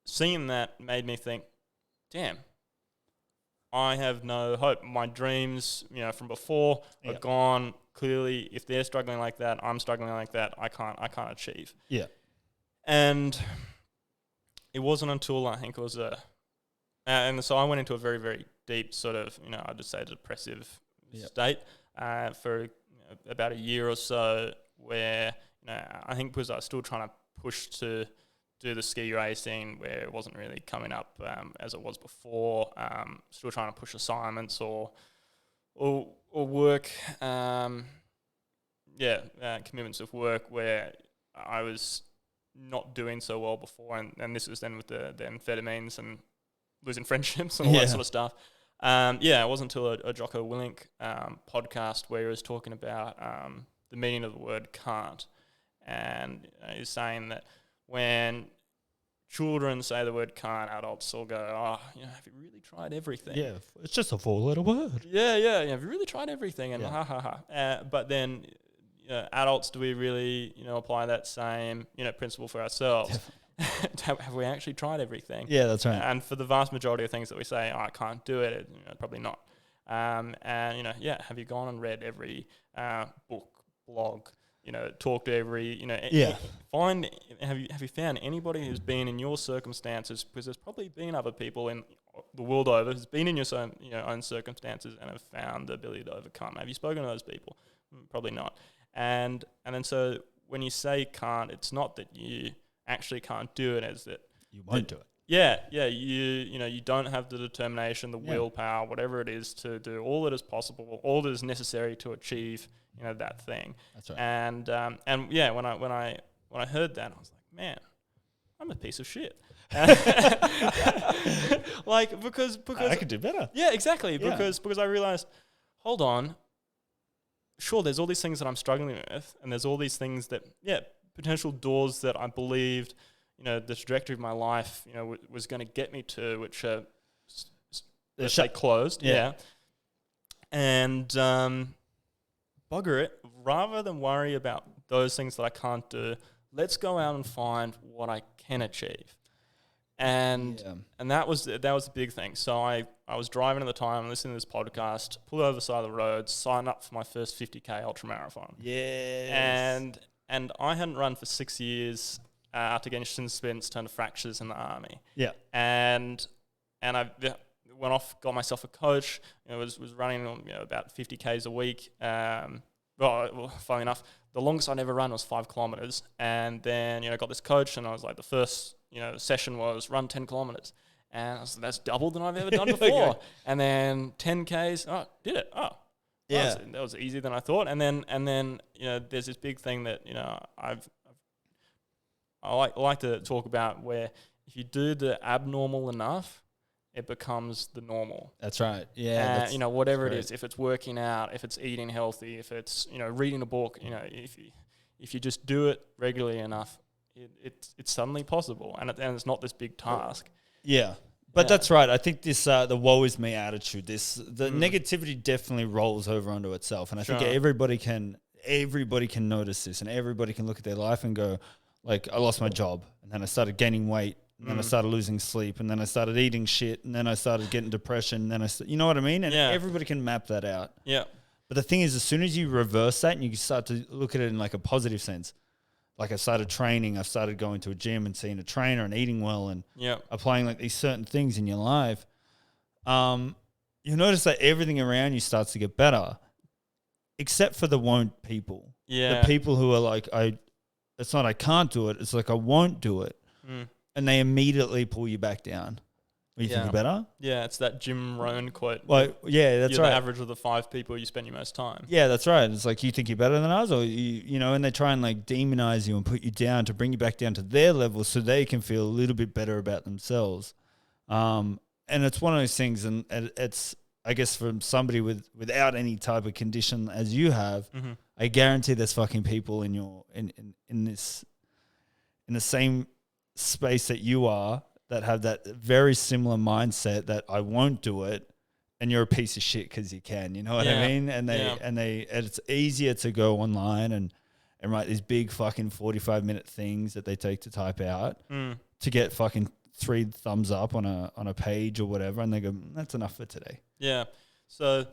seeing that made me think, damn, I have no hope. My dreams, from before are gone. Clearly, if they're struggling like that, I'm struggling like that. I can't achieve. Yeah. And it wasn't until I think it was and so I went into a very, very deep sort of, I'd just say depressive state for about a year or so, where I think because I was still trying to push to do the ski racing, where it wasn't really coming up as it was before. Still trying to push assignments or work, commitments of work, where I was not doing so well before, and this was then with the amphetamines and losing friendships and all that sort of stuff. It wasn't until a Jocko Willink podcast where he was talking about the meaning of the word can't, and he's saying that when children say the word can't, adults will go, have you really tried everything? Yeah, it's just a 4-letter word. Yeah, have you really tried everything? And ha ha ha. But then, adults, do we really, apply that same, principle for ourselves? Have we actually tried everything? Yeah, that's right. And for the vast majority of things that we say, I can't do it, probably not. Have you gone and read every book, blog, talk to every, have you found anybody who's been in your circumstances? Because there's probably been other people in the world over who's been in your own circumstances and have found the ability to overcome. Have you spoken to those people? Probably not. And then so when you say can't, it's not that you actually can't do it, as that You won't do it. yeah, you don't have the determination, the willpower, whatever it is, to do all that is possible, all that is necessary to achieve, that thing. That's right. And yeah, when I heard that, I was like, man, I'm a piece of shit. Like because I could do better. yeah, exactly. Yeah. Because I realized, hold on, sure, there's all these things that I'm struggling with, and there's all these things that potential doors that I believed, the trajectory of my life, was going to get me to, which are let's say closed. Yeah. And bugger it, rather than worry about those things that I can't do, let's go out and find what I can achieve. And that was the big thing. So I was driving at the time, listening to this podcast, pulled over the side of the road, signed up for my first 50K ultramarathon. Yes. And I hadn't run for 6 years after getting shin splints, turned to fractures in the army. Yeah. And I went off, got myself a coach. Was running about 50Ks a week. Well, funny enough, the longest I'd ever run was 5 kilometers. And then got this coach, and I was like, the first session was run 10 kilometers. And I was like, that's double than I've ever done before. Okay. And then 10Ks, did it. Yeah, that was easier than I thought. And then there's this big thing that I like to talk about, where if you do the abnormal enough, it becomes the normal. That's right. Yeah. Whatever it is, if it's working out, if it's eating healthy, if it's reading a book, if you just do it regularly enough, it's suddenly possible, and it's not this big task. Yeah. But that's right. I think this the woe is me attitude, the negativity definitely rolls over onto itself, and I think everybody can notice this, and everybody can look at their life and go, like, I lost my job, and then I started gaining weight, and then I started losing sleep, and then I started eating shit, and then I started getting depression, and then you know what I mean? And everybody can map that out. Yeah. But the thing is, as soon as you reverse that and you start to look at it in like a positive sense, like I started training, I started going to a gym and seeing a trainer and eating well and applying like these certain things in your life, you'll notice that everything around you starts to get better, except for the won't people. Yeah. The people who are like, it's not I can't do it, it's like I won't do it. And they immediately pull you back down. You think you're better? Yeah, it's that Jim Rohn quote. Well, yeah, that's you're right. The average of the 5 people you spend your most time. Yeah, that's right. It's like, you think you're better than us, or and they try and like demonize you and put you down to bring you back down to their level so they can feel a little bit better about themselves. And it's one of those things, and it's, I guess, from somebody without any type of condition as you have, I guarantee there's fucking people in the same space that you are that have that very similar mindset that I won't do it, and you're a piece of shit because you can, you know what I mean? And it's easier to go online and write these big fucking 45-minute things that they take to type out to get fucking 3 thumbs up on a page or whatever, and they go, that's enough for today. Yeah. So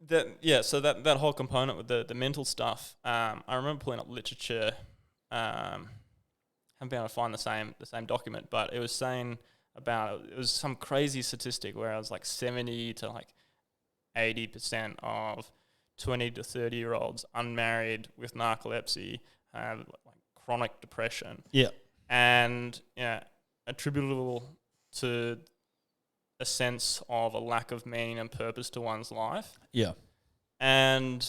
that whole component with the mental stuff, I remember pulling up literature. Haven't been able to find the same document, but it was saying about, it was some crazy statistic where it was like 70 to like 80% of 20 to 30-year-olds unmarried with narcolepsy have like chronic depression. Yeah. And attributable to a sense of a lack of meaning and purpose to one's life. Yeah. And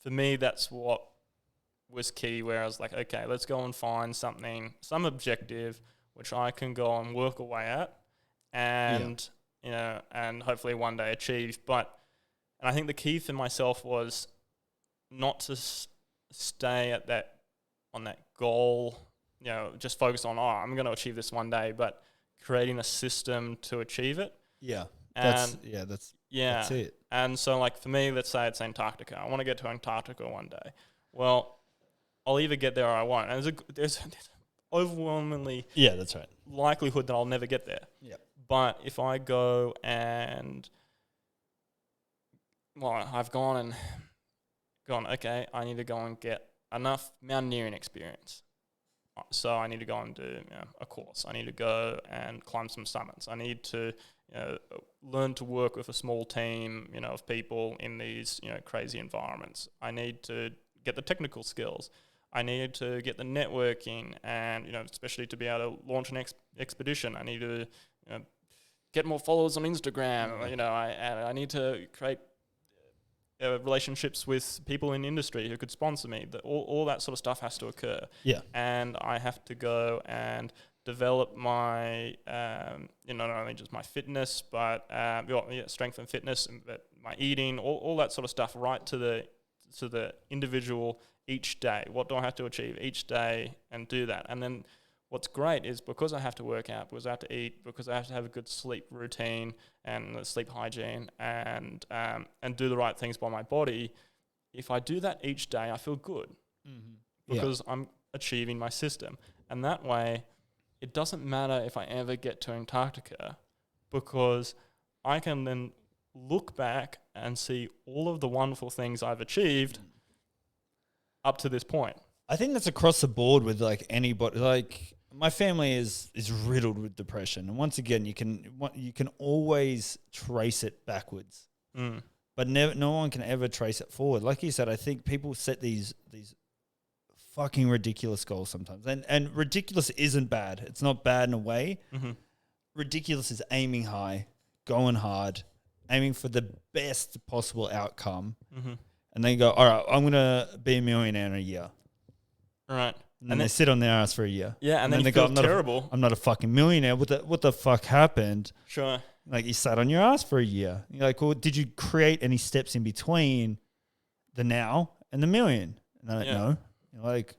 for me, that's what was key, where I was like, okay, let's go and find some objective which I can go and work away at, and and hopefully one day achieve. And I think the key for myself was not to stay on that goal, just focus on, I'm going to achieve this one day, but creating a system to achieve it. Yeah. That's it. And so, like, for me, let's say it's Antarctica. I want to get to Antarctica one day. Well, I'll either get there or I won't. And there's overwhelmingly that's right, likelihood that I'll never get there. Yeah. But if I go and, I've gone, okay, I need to go and get enough mountaineering experience. So I need to go and do a course. I need to go and climb some summits. I need to learn to work with a small team, of people in these, crazy environments. I need to get the technical skills. I need to get the networking, and especially to be able to launch an expedition. I need to get more followers on Instagram. I need to create relationships with people in industry who could sponsor me. All that sort of stuff has to occur. Yeah. And I have to go and develop my, not only just my fitness, but strength and fitness, and my eating, all that sort of stuff, right to the individual each day. What do I have to achieve each day, and do that? And then what's great is, because I have to work out, because I have to eat, because I have to have a good sleep routine and sleep hygiene, and do the right things by my body. If I do that each day, I feel good because I'm achieving my system. And that way, it doesn't matter if I ever get to Antarctica, because I can then look back and see all of the wonderful things I've achieved up to this point. I think that's across the board with like anybody. Like my family is riddled with depression, and once again, you can always trace it backwards, but no one can ever trace it forward. Like you said, I think people set these fucking ridiculous goals sometimes, and ridiculous isn't bad. It's not bad in a way. Ridiculous is aiming high, going hard, aiming for the best possible outcome, and then you go, all right, I'm gonna be a millionaire in a year. Right. And then they sit on their ass for a year. Yeah, and then they you feel go, terrible. I'm not a fucking millionaire. What the fuck happened? Sure. Like, you sat on your ass for a year. You're like, well, did you create any steps in between the now and the million? And I don't know. You're like,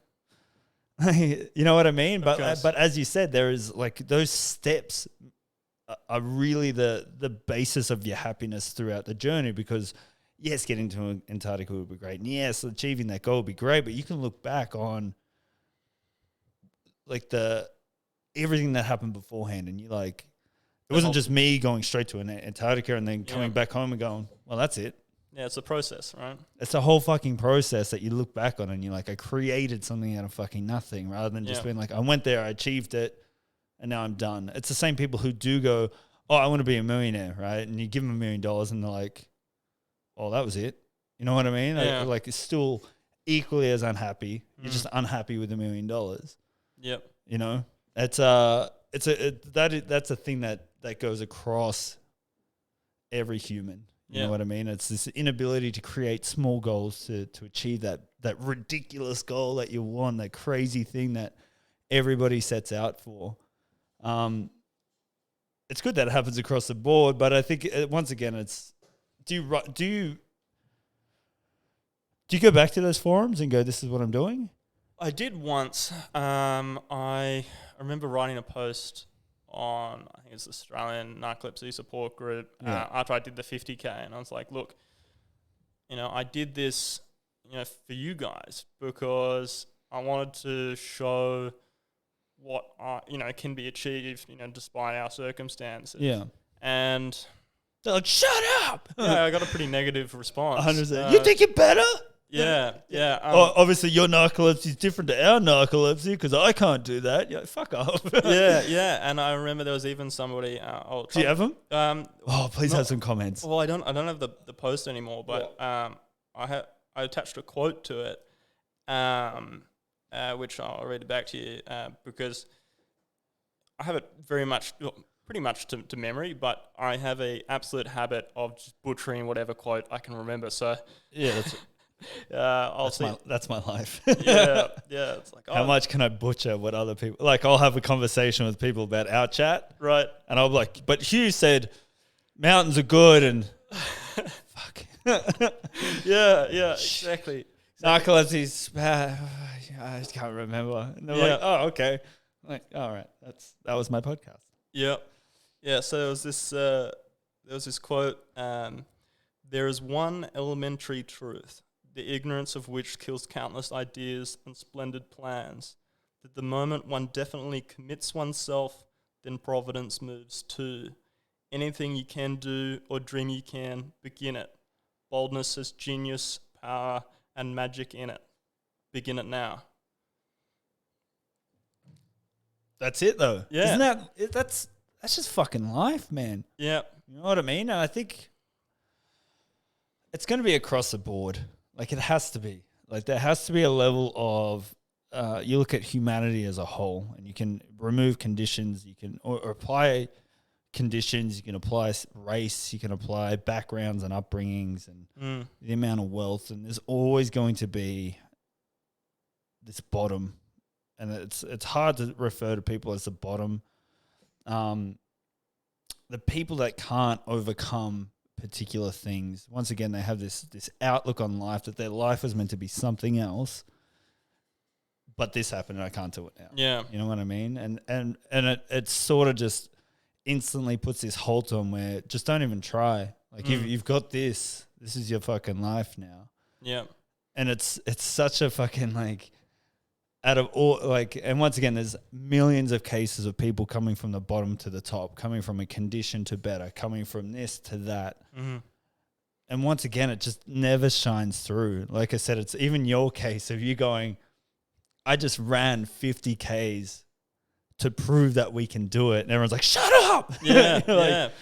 you know what I mean? But as you said, there is like those steps are really the basis of your happiness throughout the journey, because yes, getting to Antarctica would be great. And yes, achieving that goal would be great, but you can look back on like everything that happened beforehand, and you like, it wasn't just me going straight to Antarctica and then coming back home and going, well, that's it. Yeah, it's a process, right? It's a whole fucking process that you look back on and you're like, I created something out of fucking nothing, rather than just being like, I went there, I achieved it, and now I'm done. It's the same people who do go, oh, I want to be a millionaire, right? And you give them $1 million and they're like, oh, that was it. You know what I mean? Yeah. Like it's still equally as unhappy. You're just unhappy with $1 million. Yep. You know, that's a thing that goes across every human. You know what I mean? It's this inability to create small goals to achieve that ridiculous goal that you want, that crazy thing that everybody sets out for. It's good that it happens across the board, but I think once again, it's do you go back to those forums and go, this is what I'm doing? I did once. I remember writing a post on, I think it's the Australian Narcolepsy support group, after I did the 50K, and I was like, look, I did this, for you guys, because I wanted to show what can be achieved, despite our circumstances. Yeah. And they're like, shut up. yeah, I got a pretty negative response. 100%. You think you're better? Yeah. Obviously, your narcolepsy is different to our narcolepsy because I can't do that. Yeah, fuck off. yeah. And I remember there was even somebody. Do you have them? Please not- have some comments. Well, I don't have the post anymore, but I attached a quote to it, which I'll read it back to you because I have it pretty much to memory, but I have a absolute habit of just butchering whatever quote I can remember. So yeah, that's my life. yeah. It's like, how much can I butcher what other people like? I'll have a conversation with people about our chat, right? And I'll be like, but Hugh said mountains are good, and fuck. yeah, exactly. Narcolepsy's bad. I just can't remember. And they're like, oh, okay. I'm like, all right, that was my podcast. Yeah. So there was this quote. There is one elementary truth, the ignorance of which kills countless ideas and splendid plans, that the moment one definitely commits oneself, then providence moves too. Anything you can do or dream you can, begin it. Boldness has genius, power, and magic in it. Begin it now. That's it, though. Yeah. That's that's just fucking life, man. Yeah. You know what I mean? And I think it's going to be across the board. Like, it has to be. Like, there has to be a level of, you look at humanity as a whole, and you can remove conditions, you can or apply conditions, you can apply race, you can apply backgrounds and upbringings and the amount of wealth, and there's always going to be this bottom, and it's hard to refer to people as the bottom. The people that can't overcome particular things, once again, they have this outlook on life that their life is meant to be something else, but this happened and I can't do it now. Yeah. You know what I mean? And it sort of just instantly puts this halt on where just don't even try. Like, you've got this is your fucking life now. Yeah. And it's such a fucking, like, out of all, like, and once again, there's millions of cases of people coming from the bottom to the top, coming from a condition to better, coming from this to that. Mm-hmm. And once again, it just never shines through. Like I said, it's even your case of you going, I just ran 50 Ks to prove that we can do it. And everyone's like, shut up. Yeah. Like,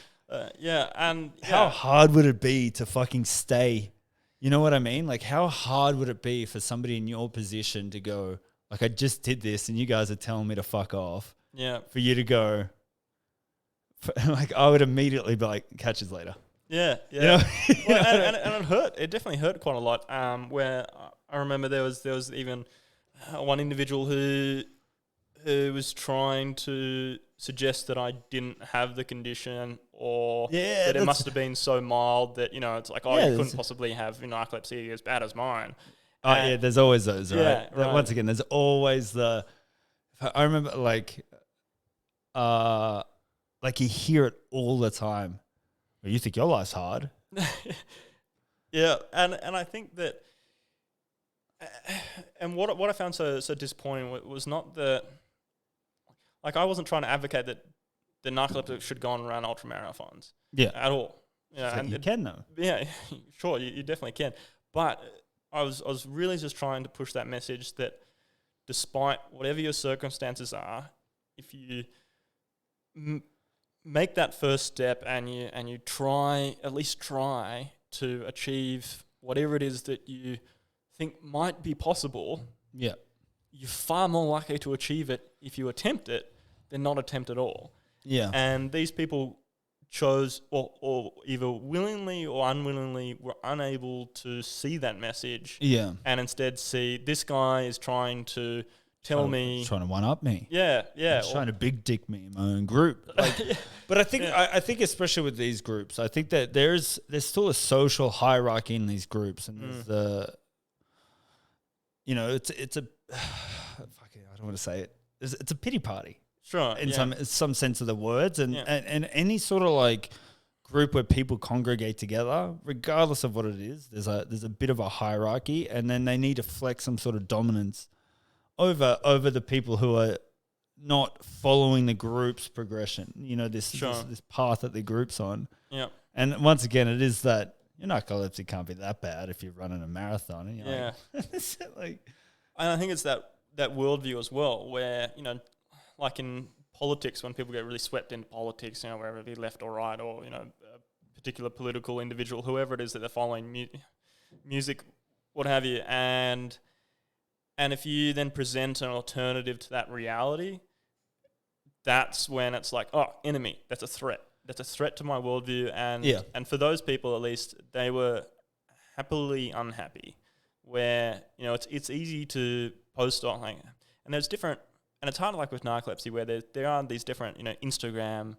yeah. And how hard would it be to fucking stay? You know what I mean? Like, how hard would it be for somebody in your position to go, like, I just did this and you guys are telling me to fuck off. Yeah. For you to go, like, I would immediately be like, catch us later. Yeah. You know? Well, and it hurt. It definitely hurt quite a lot. Where I remember there was even one individual who was trying to suggest that I didn't have the condition, or that it must have been so mild that, you know, it's like, you couldn't possibly have, narcolepsy as bad as mine. Oh, yeah, there's always those, right? Yeah, right. Once again, there's always I remember, like you hear it all the time. Well, you think your life's hard. Yeah, and I think that, and what I found so disappointing was not that, like, I wasn't trying to advocate that the narcoleptic should go and run ultramarathons. Yeah. At all. Yeah, So you can, though. Yeah, sure, you definitely can. But I was really just trying to push that message that despite whatever your circumstances are, if you make that first step and you at least try to achieve whatever it is that you think might be possible, Yeah. you're far more likely to achieve it if you attempt it than not attempt at all. Yeah. And these people chose, or either willingly or unwillingly, were unable to see that message. Yeah. And instead see this guy is trying to tell me, trying to one up me. yeah, Trying to big dick me in my own group. Like, but I think I think especially with these groups, I think that there's still a social hierarchy in these groups, and there's it's a I don't want to say it. It's a pity party. sure, In some sense of the words, and any sort of like group where people congregate together, regardless of what it is, there's a bit of a hierarchy, and then they need to flex some sort of dominance over the people who are not following the group's progression. You know, this path that the group's on. Yeah. And once again, it is that your narcolepsy can't be that bad if you're running a marathon. And you're like, And I think it's that worldview as well, where, like in politics, when people get really swept into politics, wherever it be left or right, or, a particular political individual, whoever it is that they're following, music, what have you, and if you then present an alternative to that reality, that's when it's like, oh, enemy, that's a threat. That's a threat to my worldview. And for those people, at least, they were happily unhappy, where, it's easy to post on, like, and there's different, and it's hard, like with narcolepsy, where there are these different, Instagram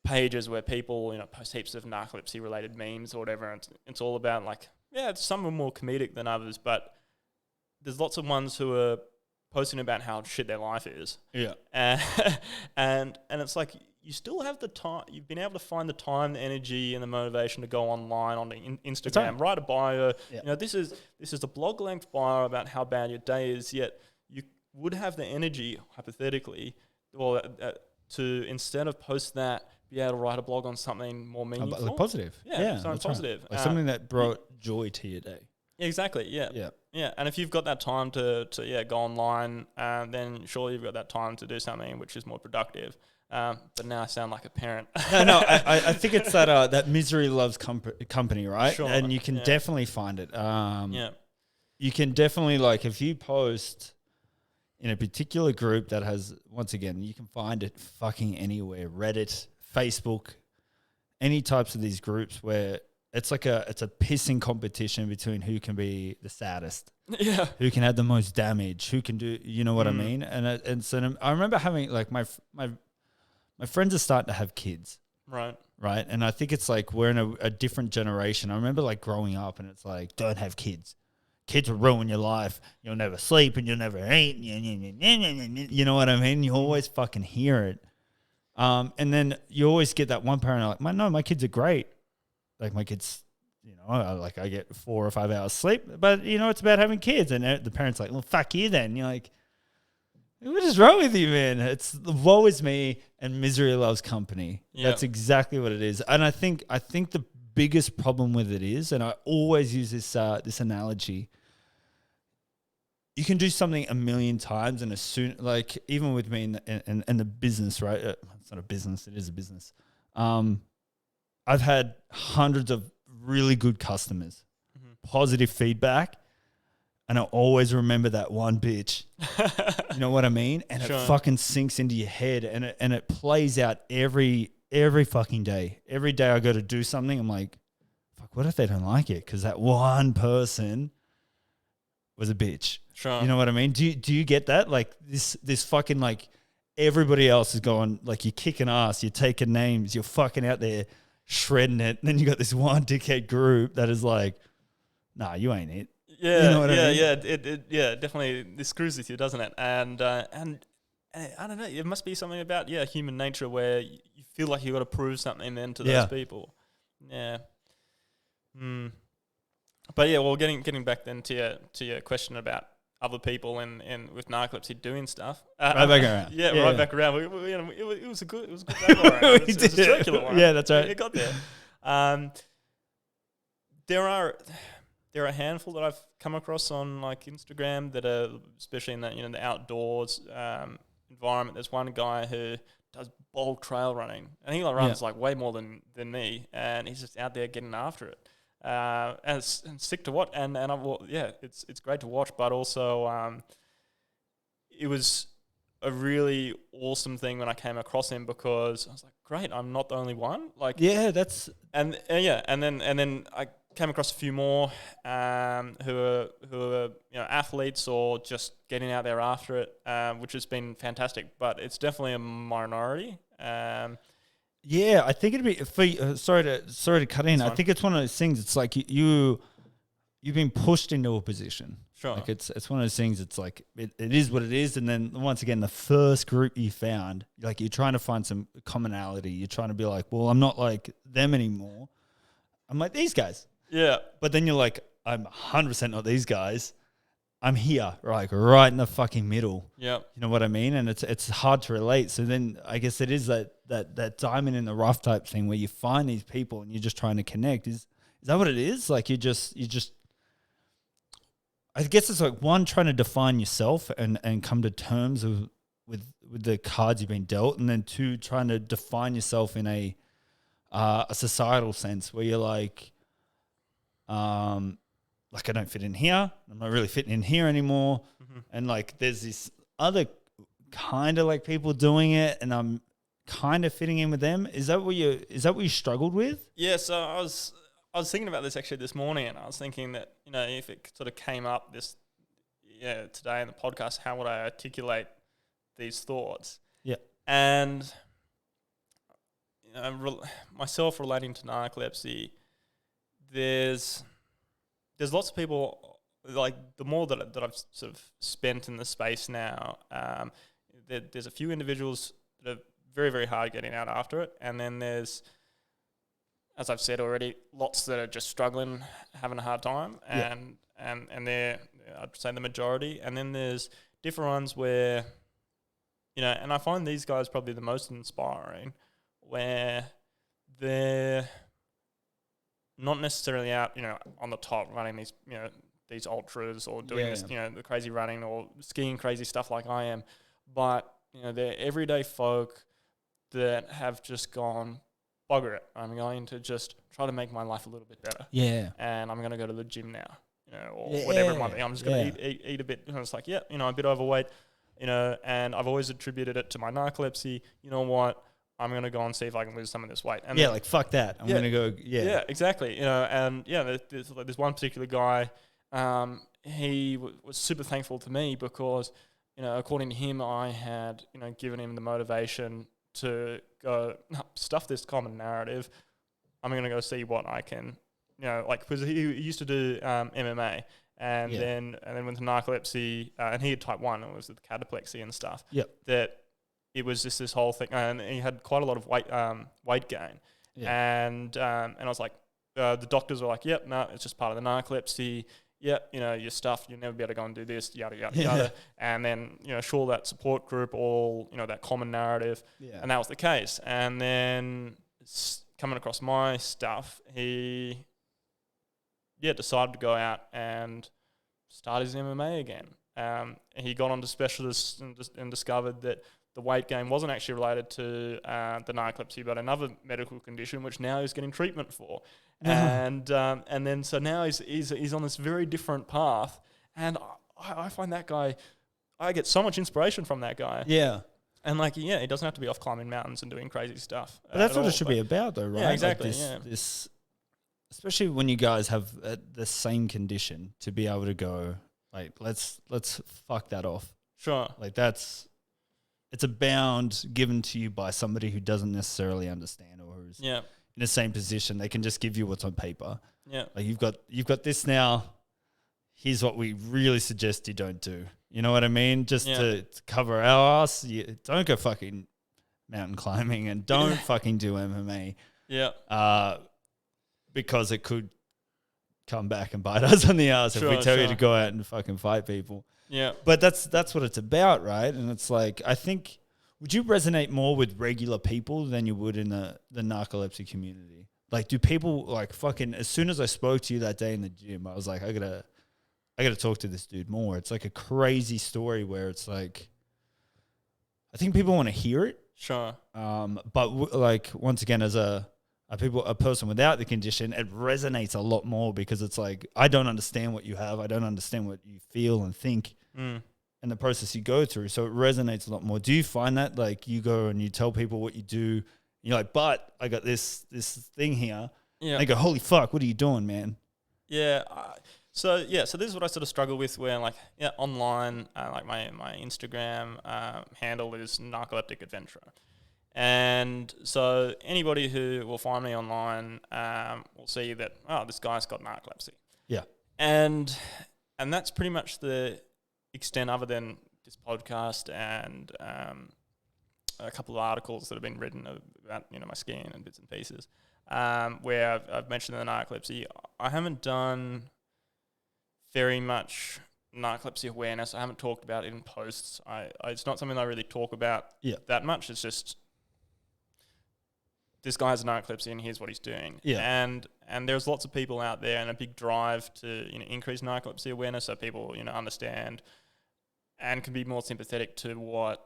pages where people, post heaps of narcolepsy related memes or whatever. And it's all about, like, some are more comedic than others, but there's lots of ones who are posting about how shit their life is. Yeah. And it's like, you still have the time, you've been able to find the time, the energy, and the motivation to go online on Instagram, write a bio. Yeah. This is a blog length bio about how bad your day is, yet you would have the energy, hypothetically, or to, instead of post that, be able to write a blog on something more meaningful. Like positive. Something positive. Right. Like something that brought joy to your day. Exactly, yeah. And if you've got that time to go online, then surely you've got that time to do something which is more productive. But now I sound like a parent. No, I think it's that that misery loves company, right? Sure, And you can yeah. definitely find it. Yeah. You can definitely, like, if you post in a particular group that has, once again, you can find it fucking anywhere, Reddit, Facebook, any types of these groups where it's like it's a pissing competition between who can be the saddest, Yeah. who can have the most damage, who can do, you know what I mean? And so I remember having, like, my friends are starting to have kids, Right. right? And I think it's like we're in a different generation. I remember, like, growing up and it's like, don't have kids. Kids will ruin your life. You'll never sleep and you'll never eat. You know what I mean? You always fucking hear it. And then you always get that one parent like, no, my kids are great. Like, my kids, you know, I get 4 or 5 hours sleep, but, you know, it's about having kids. And the parent's like, well, fuck you then. You're like, what is wrong with you, man? It's woe is me and misery loves company. Yep. That's exactly what it is. And I think the biggest problem with it is, and I always use this analogy, you can do something a million times, and as soon, like, even with me in the business, right? It's not a business; it is a business. I've had hundreds of really good customers, positive feedback, and I always remember that one bitch. You know what I mean? And Sure. it fucking sinks into your head, and it plays out every fucking day. Every day I go to do something, I'm like, fuck, what if they don't like it? Because that one person was a bitch. Sure. You know what I mean? Do you get that? Like, this fucking, like, everybody else is going, like, you're kicking ass, you're taking names, you're fucking out there shredding it, and then you got this one dickhead group that is like, nah, you ain't it. Yeah, You know what I mean? It definitely, this screws with you, doesn't it? And I don't know, it must be something about human nature where you feel like you got to prove something then to Yeah. those people. Yeah. But yeah, well, getting back then to your question about other people and with narcolepsy doing stuff. Right back around. Yeah, Yeah, right yeah. back around. It was a good battle around. It was a circular one. Yeah, that's right. It got there. There are a handful that I've come across on, like, Instagram that are, especially in that, you know, the outdoors environment. There's one guy who does bulk trail running, and he runs like way more than me, and he's just out there getting after it. And it's sick to watch, and it's great to watch, but also it was a really awesome thing when I came across him, because I was like, great, I'm not the only one. Like, Yeah, that's and then I came across a few more who are you know, athletes or just getting out there after it, which has been fantastic. But it's definitely a minority. yeah. I think it'd be sorry to cut in. I think it's one of those things. It's like you've been pushed into a position. Sure. Like, it's one of those things. It's like it is what it is. And then once again, the first group you found, like, you're trying to find some commonality. You're trying to be like, well, I'm not like them anymore. I'm like these guys. Yeah. But then you're like, I'm 100% not these guys. I'm here, like, right in the fucking middle. Yeah. You know what I mean? And it's hard to relate. So then I guess it is that diamond in the rough type thing where you find these people and you're just trying to connect. Is that what it is? Like, you just I guess it's like, one, trying to define yourself and come to terms with the cards you've been dealt, and then two, trying to define yourself in a societal sense where you're like I don't fit in here. I'm not really fitting in here anymore. Mm-hmm. And, like, there's this other kind of, like, people doing it, and I'm kind of fitting in with them. Is that what you struggled with? Yeah. So I was thinking about this actually this morning, and I was thinking that, you know, if it sort of came up today in the podcast, how would I articulate these thoughts? Yeah. And, you know, myself relating to narcolepsy, there's lots of people, like, the more that I've sort of spent in the space now, there's a few individuals that are very, very hard getting out after it, and then there's, as I've said already, lots that are just struggling, having a hard time, and they're, I'd say, the majority. And then there's different ones where, you know, and I find these guys probably the most inspiring, where they're not necessarily out, you know, on the top running these, you know, these ultras or doing this, you know, the crazy running or skiing crazy stuff like I am, but, you know, they're everyday folk that have just gone, bugger it. I'm going to just try to make my life a little bit better. Yeah. And I'm going to go to the gym now, or whatever it might be. I'm just going to eat a bit. It's like, I'm a bit overweight, and I've always attributed it to my narcolepsy. You know what? I'm going to go and see if I can lose some of this weight. And like, fuck that. I'm going to go, Yeah, exactly. There's one particular guy, he was super thankful to me because, according to him, I had, given him the motivation to go, stuff this common narrative. I'm going to go see what I can, because he used to do MMA. And then went to narcolepsy, and he had type 1, and it was the cataplexy and stuff. Yep. That it was just this whole thing, and he had quite a lot of weight gain. Yeah. And I was like, the doctors were like, yep, no, it's just part of the narcolepsy. Yep, your stuff, you'll never be able to go and do this, yada, yada, yada. And then, sure, that support group, all, that common narrative. Yeah. And that was the case. And then coming across my stuff, he decided to go out and start his MMA again. He got onto specialists and discovered that the weight gain wasn't actually related to the narcolepsy, but another medical condition, which now he's getting treatment for. And then so now he's on this very different path. And I find that guy, I get so much inspiration from that guy. Yeah. And he doesn't have to be off climbing mountains and doing crazy stuff. But that's what it should be about, though, right? Yeah, exactly. This, especially when you guys have the same condition, to be able to go, let's fuck that off. Sure. It's a bound given to you by somebody who doesn't necessarily understand or who's in the same position. They can just give you what's on paper. Yeah. You've got this now. Here's what we really suggest you don't do. You know what I mean? Just to cover our ass. Don't go fucking mountain climbing and don't fucking do MMA. Yeah. Because it could come back and bite us on the ass if we tell you to go out and fucking fight people. Yeah. But that's what it's about, right? And it's like, I think, would you resonate more with regular people than you would in the narcolepsy community? Do people fucking, as soon as I spoke to you that day in the gym, I was like, I gotta talk to this dude more. It's like a crazy story where it's like, I think people want to hear it. Sure. But once again, as a person without the condition, it resonates a lot more because it's like, I don't understand what you have. I don't understand what you feel and think and the process you go through. So it resonates a lot more. Do you find that you go and you tell people what you do, and you're like, but I got this thing here. Yeah. They go, holy fuck, what are you doing, man? Yeah. So this is what I sort of struggle with where online, my Instagram handle is Narcoleptic Adventurer. And so anybody who will find me online will see that, this guy's got narcolepsy. Yeah. And that's pretty much the extent, other than this podcast and a couple of articles that have been written about, my skin and bits and pieces, where I've mentioned the narcolepsy. I haven't done very much narcolepsy awareness. I haven't talked about it in posts. It's not something I really talk about that much. It's just, this guy has narcolepsy and here's what he's doing. Yeah. And there's lots of people out there and a big drive to increase narcolepsy awareness so people understand and can be more sympathetic to what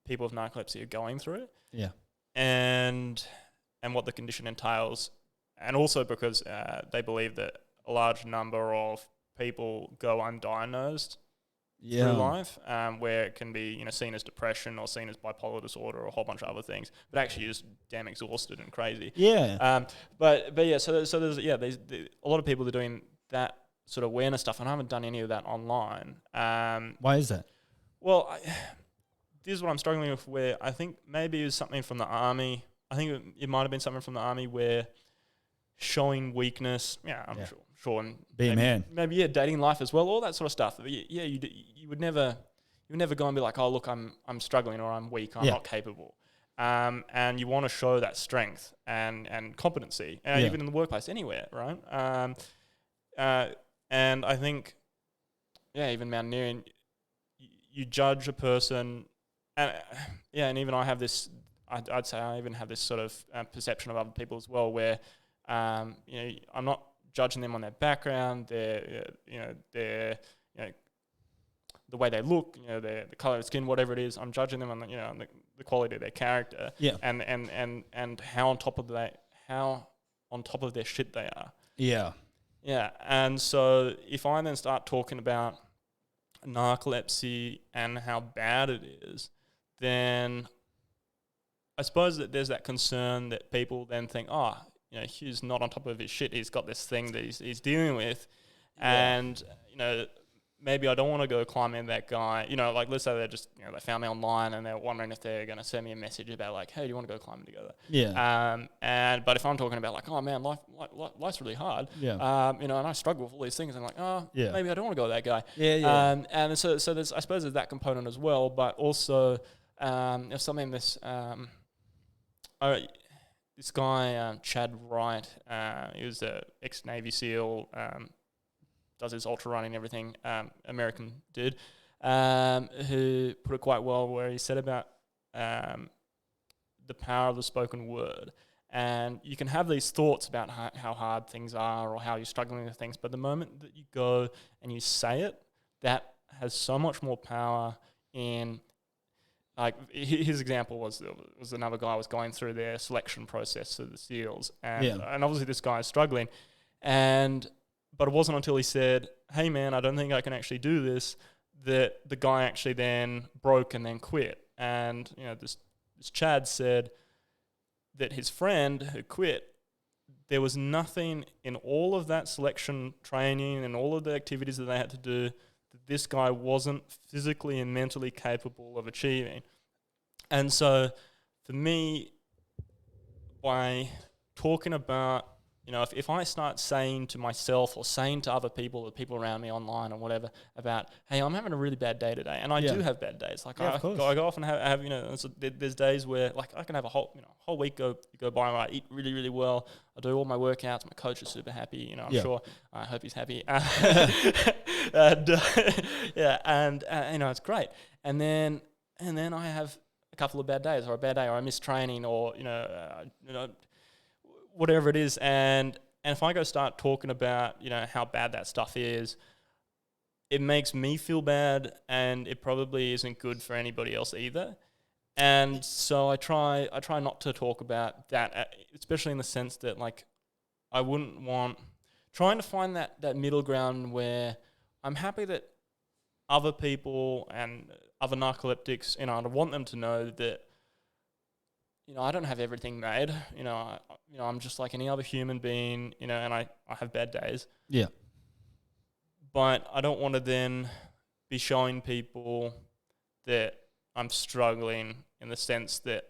people with narcolepsy are going through. Yeah. And what the condition entails. And also because they believe that a large number of people go undiagnosed through life, where it can be a seen as bipolar disorder or a whole bunch of other things, but actually just damn exhausted and crazy. Yeah. But so there's a lot of people that are doing that sort of awareness stuff, and I haven't done any of that online. Why is that? Well, this is what I'm struggling with. Where I think maybe it was something from the army. I think it might have been something from the army where showing weakness. Yeah, I'm sure, and be a man. Maybe dating life as well, all that sort of stuff. Yeah, you would never go and be like, oh look, I'm struggling or I'm weak, I'm not capable. And you want to show that strength and competency, even in the workplace, anywhere, right? And I think, even mountaineering, you judge a person, and even I have this. I'd say I even have this sort of perception of other people as well, where I'm not judging them on their background, their the way they look, the color of skin, whatever it is. I'm judging them on the quality of their character, Yeah. and how on top of their shit they are. Yeah. Yeah, and so if I then start talking about narcolepsy and how bad it is, then I suppose that there's that concern that people then think, oh, you know, Hugh's not on top of his shit. He's got this thing that he's dealing with, and you know, maybe I don't want to go climbing that guy. You know, like let's say they found me online and they're wondering if they're going to send me a message about like, hey, do you want to go climbing together? Yeah. But if I'm talking about like, oh man, life's really hard. Yeah. You know, and I struggle with all these things. I'm like, oh, Yeah. maybe I don't want to go with that guy. Yeah, yeah. And so there's, I suppose there's that component as well, but also there's something this guy Chad Wright, he was a ex-Navy SEAL. Does his ultra running and everything, American dude, who put it quite well, where he said about the power of the spoken word. And you can have these thoughts about how hard things are or how you're struggling with things, but the moment that you go and you say it, that has so much more power in, like, his example was another guy was going through their selection process for the SEALs, and obviously this guy is struggling, but it wasn't until he said, hey man, I don't think I can actually do this, that the guy actually then broke and then quit. And, you know, this Chad said that his friend who quit, there was nothing in all of that selection training and all of the activities that they had to do that this guy wasn't physically and mentally capable of achieving. And so for me, by talking about, you know, if I start saying to myself or saying to other people, the people around me online or whatever, about, hey, I'm having a really bad day today, and I do have bad days. Like I go off and have you know, there's days where like I can have a whole week go by where I eat really, really well. I do all my workouts. My coach is super happy. You know, I'm sure. I hope he's happy. And you know, it's great. And then I have a couple of bad days, or a bad day, or I miss training, or you know. Whatever it is, and if I go start talking about, you know, how bad that stuff is, it makes me feel bad, and it probably isn't good for anybody else either. And so I try not to talk about that, especially in the sense that, like, I wouldn't want, trying to find that middle ground where I'm happy that other people and other narcoleptics, you know, I want them to know that, you know, I don't have everything made. You know, I'm just like any other human being, you know, and I have bad days. Yeah. But I don't want to then be showing people that I'm struggling, in the sense that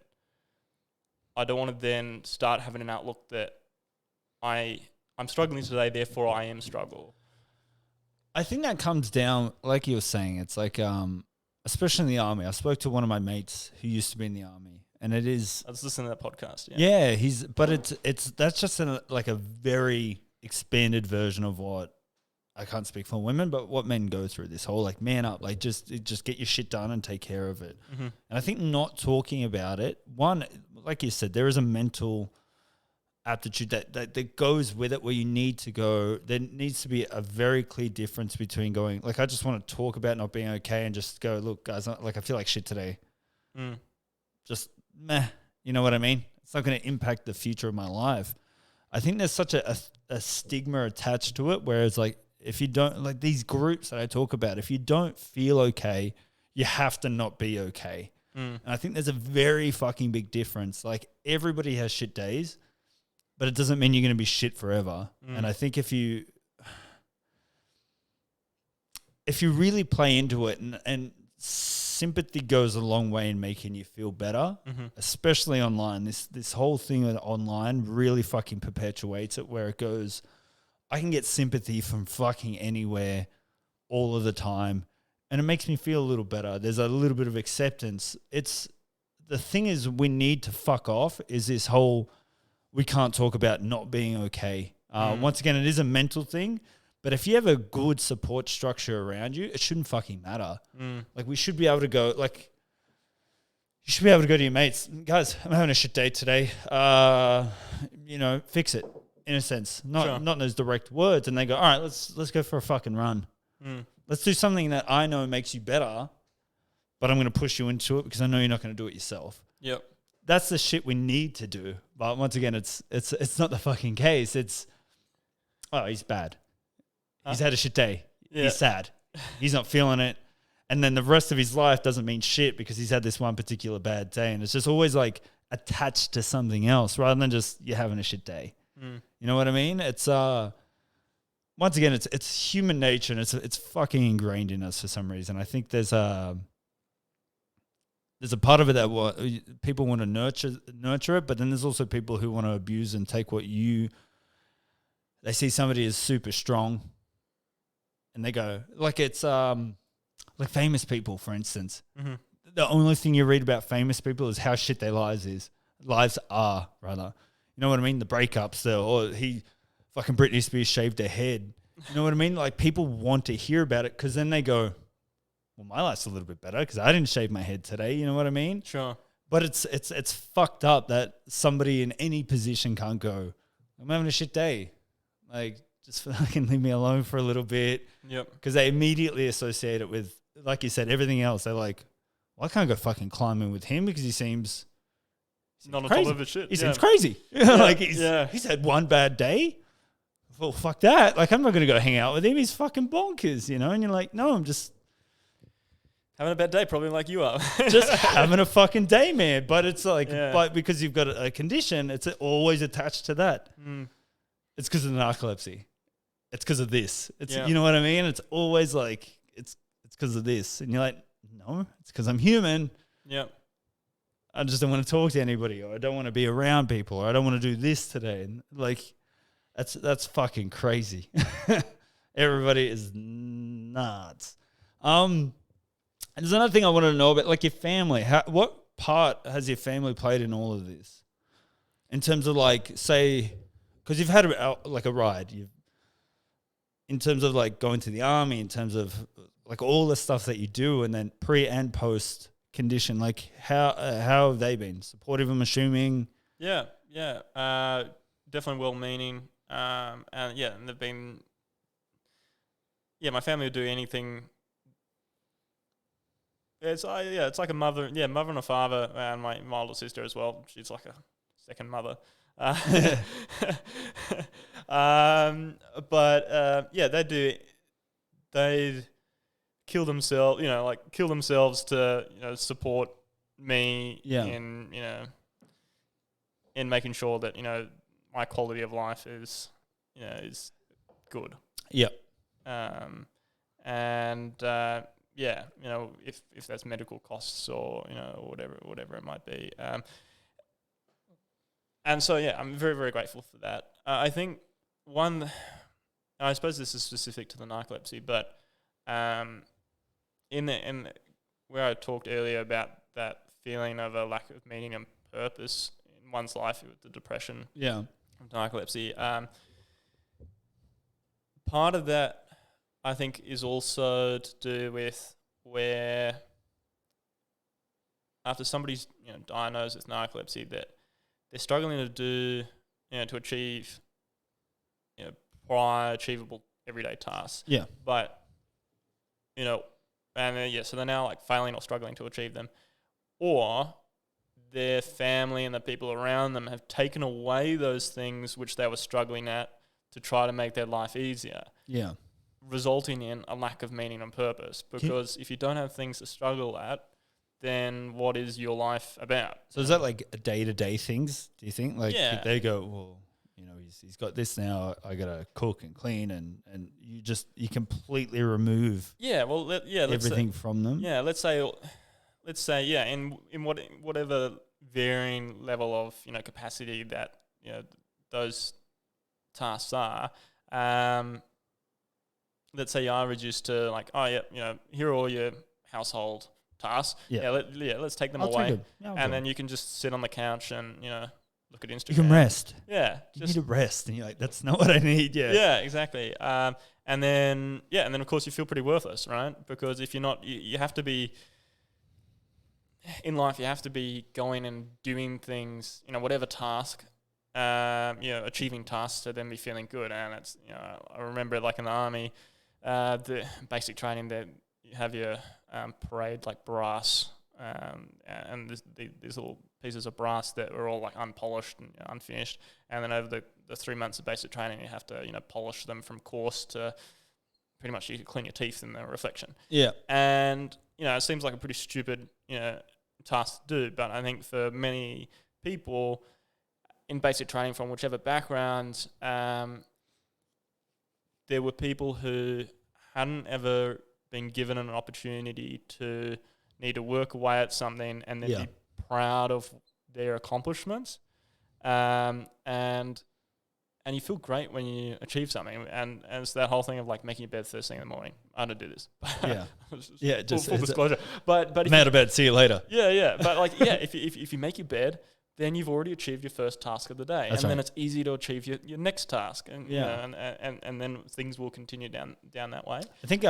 I don't want to then start having an outlook that I'm struggling today, therefore I am struggle. I think that comes down, like you were saying, it's like, especially in the army. I spoke to one of my mates who used to be in the army. And it is. I was listening to that podcast. Yeah, that's just like a very expanded version of what, I can't speak for women, but what men go through. This whole like man up, like just get your shit done and take care of it. Mm-hmm. And I think not talking about it, one, like you said, there is a mental aptitude that goes with it, where you need to go. There needs to be a very clear difference between going like, I just want to talk about not being okay, and just go, look guys, like I feel like shit today. Just meh, you know what I mean? It's not going to impact the future of my life. I think there's such a stigma attached to it, where it's like, if you don't, like these groups that I talk about, if you don't feel okay, you have to not be okay. And I think there's a very fucking big difference. Like, everybody has shit days, but it doesn't mean you're going to be shit forever. And I think if you really play into it, and sympathy goes a long way in making you feel better, especially online. This whole thing with online really fucking perpetuates it, where it goes, I can get sympathy from fucking anywhere all of the time, and it makes me feel a little better. There's a little bit of acceptance. The thing is, we need to fuck off is this whole, we can't talk about not being okay. Once again, it is a mental thing. But if you have a good support structure around you, it shouldn't fucking matter. Like, we should be able to go, like, you should be able to go to your mates, guys, I'm having a shit day today. You know, fix it, in a sense. Not in those direct words. And they go, all right, let's go for a fucking run. Let's do something that I know makes you better, but I'm going to push you into it because I know you're not going to do it yourself. Yep. That's the shit we need to do. But once again, it's not the fucking case. It's, oh, he's bad. He's had a shit day. Yeah. He's sad. He's not feeling it. And then the rest of his life doesn't mean shit because he's had this one particular bad day. And it's just always like attached to something else rather than just you're having a shit day. You know what I mean? It's once again, it's human nature and it's fucking ingrained in us for some reason. I think there's a part of it that people want to nurture it, but then there's also people who want to abuse and take they see somebody as super strong and they go, like it's like famous people, for instance. Mm-hmm. The only thing you read about famous people is how shit their lives are, rather. You know what I mean? The breakups, or fucking Britney Spears shaved her head. You know what I mean? Like people want to hear about it because then they go, well, my life's a little bit better because I didn't shave my head today. You know what I mean? Sure. But it's fucked up that somebody in any position can't go, I'm having a shit day. Like, just fucking leave me alone for a little bit. Yep. Because they immediately associate it with, like you said, everything else. They're like, well, I can't go fucking climbing with him because he seems not on crazy. top of his shit. He seems crazy. Like he's had one bad day. Well, fuck that. Like, I'm not going to go hang out with him. He's fucking bonkers, you know? And you're like, no, I'm just having a bad day, probably like you are. just having a fucking day, man. But it's like, but because you've got a condition, it's always attached to that. It's because of the narcolepsy. It's because of this. It's you know what I mean? It's always like, it's because of this. And you're like, no, it's because I'm human. Yep. I just don't want to talk to anybody, or I don't want to be around people, or I don't want to do this today. And like, that's fucking crazy. Everybody is nuts. There's another thing I want to know about, like your family. What part has your family played in all of this? In terms of like, say, because you've had like a ride, in terms of like going to the army, in terms of like all the stuff that you do, and then pre and post condition, like how have they been supportive? I'm assuming. Yeah. Definitely well-meaning, and they've been. Yeah, my family would do anything. It's like a mother and a father, and my older sister as well. She's like a second mother. They kill themselves to support me in making sure that my quality of life is good. Yep. If that's medical costs or whatever it might be. I'm very, very grateful for that. I think I suppose this is specific to the narcolepsy, but in where I talked earlier about that feeling of a lack of meaning and purpose in one's life with the depression, of narcolepsy, part of that I think is also to do with where after somebody's diagnosed with narcolepsy, that they're struggling to do to achieve prior achievable everyday tasks. Yeah. But so they're now like failing or struggling to achieve them, or their family and the people around them have taken away those things which they were struggling at to try to make their life easier. Yeah. Resulting in a lack of meaning and purpose. Because if you don't have things to struggle at, then what is your life about? So is that like a day-to-day things, do you think? Like they go, well, he's got this now, I got to cook and clean, and you completely remove everything from them. Yeah, let's say in whatever varying level of capacity that those tasks are. Let's say you are reduced to like, here are all your household tasks. Let's take them away, then you can just sit on the couch and look at Instagram. You can rest. Yeah, you need to rest, and you're like, that's not what I need. Yeah, exactly. And then of course you feel pretty worthless, right? Because if you're not, you have to be in life. You have to be going and doing things, whatever task. Achieving tasks to then be feeling good. And it's, I remember like in the army, the basic training that you have your parade like brass, and these little pieces of brass that are all like unpolished and unfinished, and then over the 3 months of basic training, you have to polish them from coarse to pretty much you can clean your teeth in the reflection. Yeah. And it seems like a pretty stupid task to do, but I think for many people in basic training from whichever background, there were people who hadn't ever been given an opportunity to need to work away at something and then be proud of their accomplishments. And you feel great when you achieve something. And it's that whole thing of like making your bed first thing in the morning. I don't do this. Yeah. Full disclosure. But I'm out of bed. See you later. Yeah. But like, if you make your bed, then you've already achieved your first task of the day. That's and then right. it's easy to achieve your next task. And, Yeah. and then things will continue down that way. I think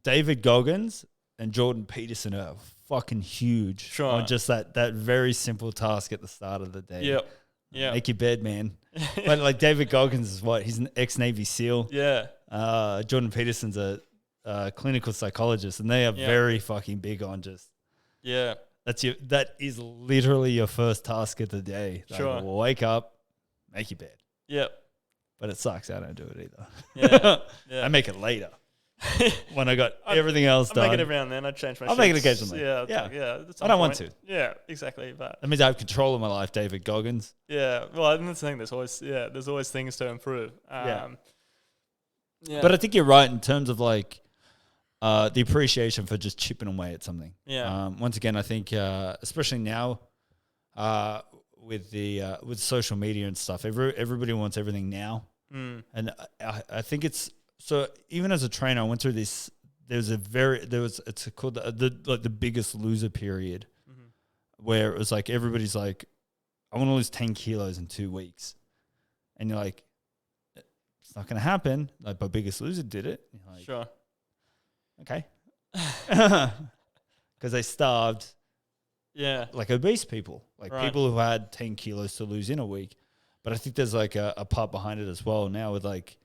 David Goggins and Jordan Peterson are fucking huge Sure. on just that very simple task at the start of the day. Yep. Yeah. Make your bed, man. But like David Goggins is what? He's an ex-Navy SEAL. Yeah. Jordan Peterson's a clinical psychologist, and they are very fucking big on just that is literally your first task of the day. Like, Sure. well, wake up, make your bed. Yep. But it sucks. I don't do it either. Yeah. I make it later when I got everything else I done. make it every now and then. I change my I'll make it sheets. occasionally. Yeah. Yeah. At I some don't want point. to. Yeah, exactly. But That means I have control of my life, David Goggins. yeah, well, and that's the thing. There's always things to improve. Yeah. But I think you're right in terms of like the appreciation for just chipping away at something. Yeah. Once again, I think especially now with social media and stuff, everybody wants everything now. And I think it's so. Even as a trainer, I went through this. It's called the biggest loser period, where it was like everybody's like, I want to lose 10 kilos in 2 weeks, and you're like, it's not going to happen. Like, but Biggest Loser did it. You're like, Sure. okay, because they starved Yeah. like obese people, like Right. people who had 10 kilos to lose in a week. But I think there's like a part behind it as well now with like,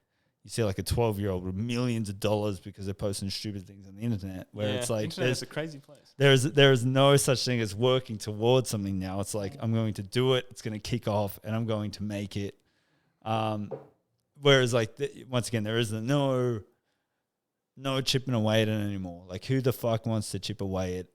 you see like a 12-year-old with millions of dollars because they're posting stupid things on the internet where it's like, internet is a crazy place. there is no such thing as working towards something now. It's like, I'm going to do it. It's going to kick off and I'm going to make it. Whereas like, once again, there is no chipping away at it anymore. Like who the fuck wants to chip away at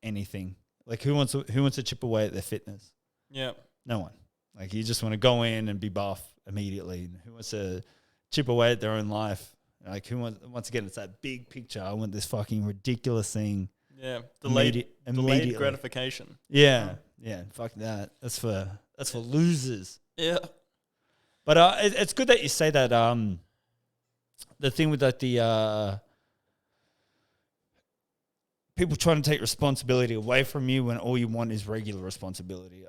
anything? Like who wants to chip away at their fitness? Yeah. No one. Like you just want to go in and be buff immediately. And who wants to chip away at their own life? Like who wants? Once again, it's that big picture. I want this fucking ridiculous thing. Yeah. Delayed Immediately. gratification. Yeah, fuck that. That's for losers. Yeah. But it's good that you say that. The thing with that, people trying to take responsibility away from you when all you want is regular responsibility.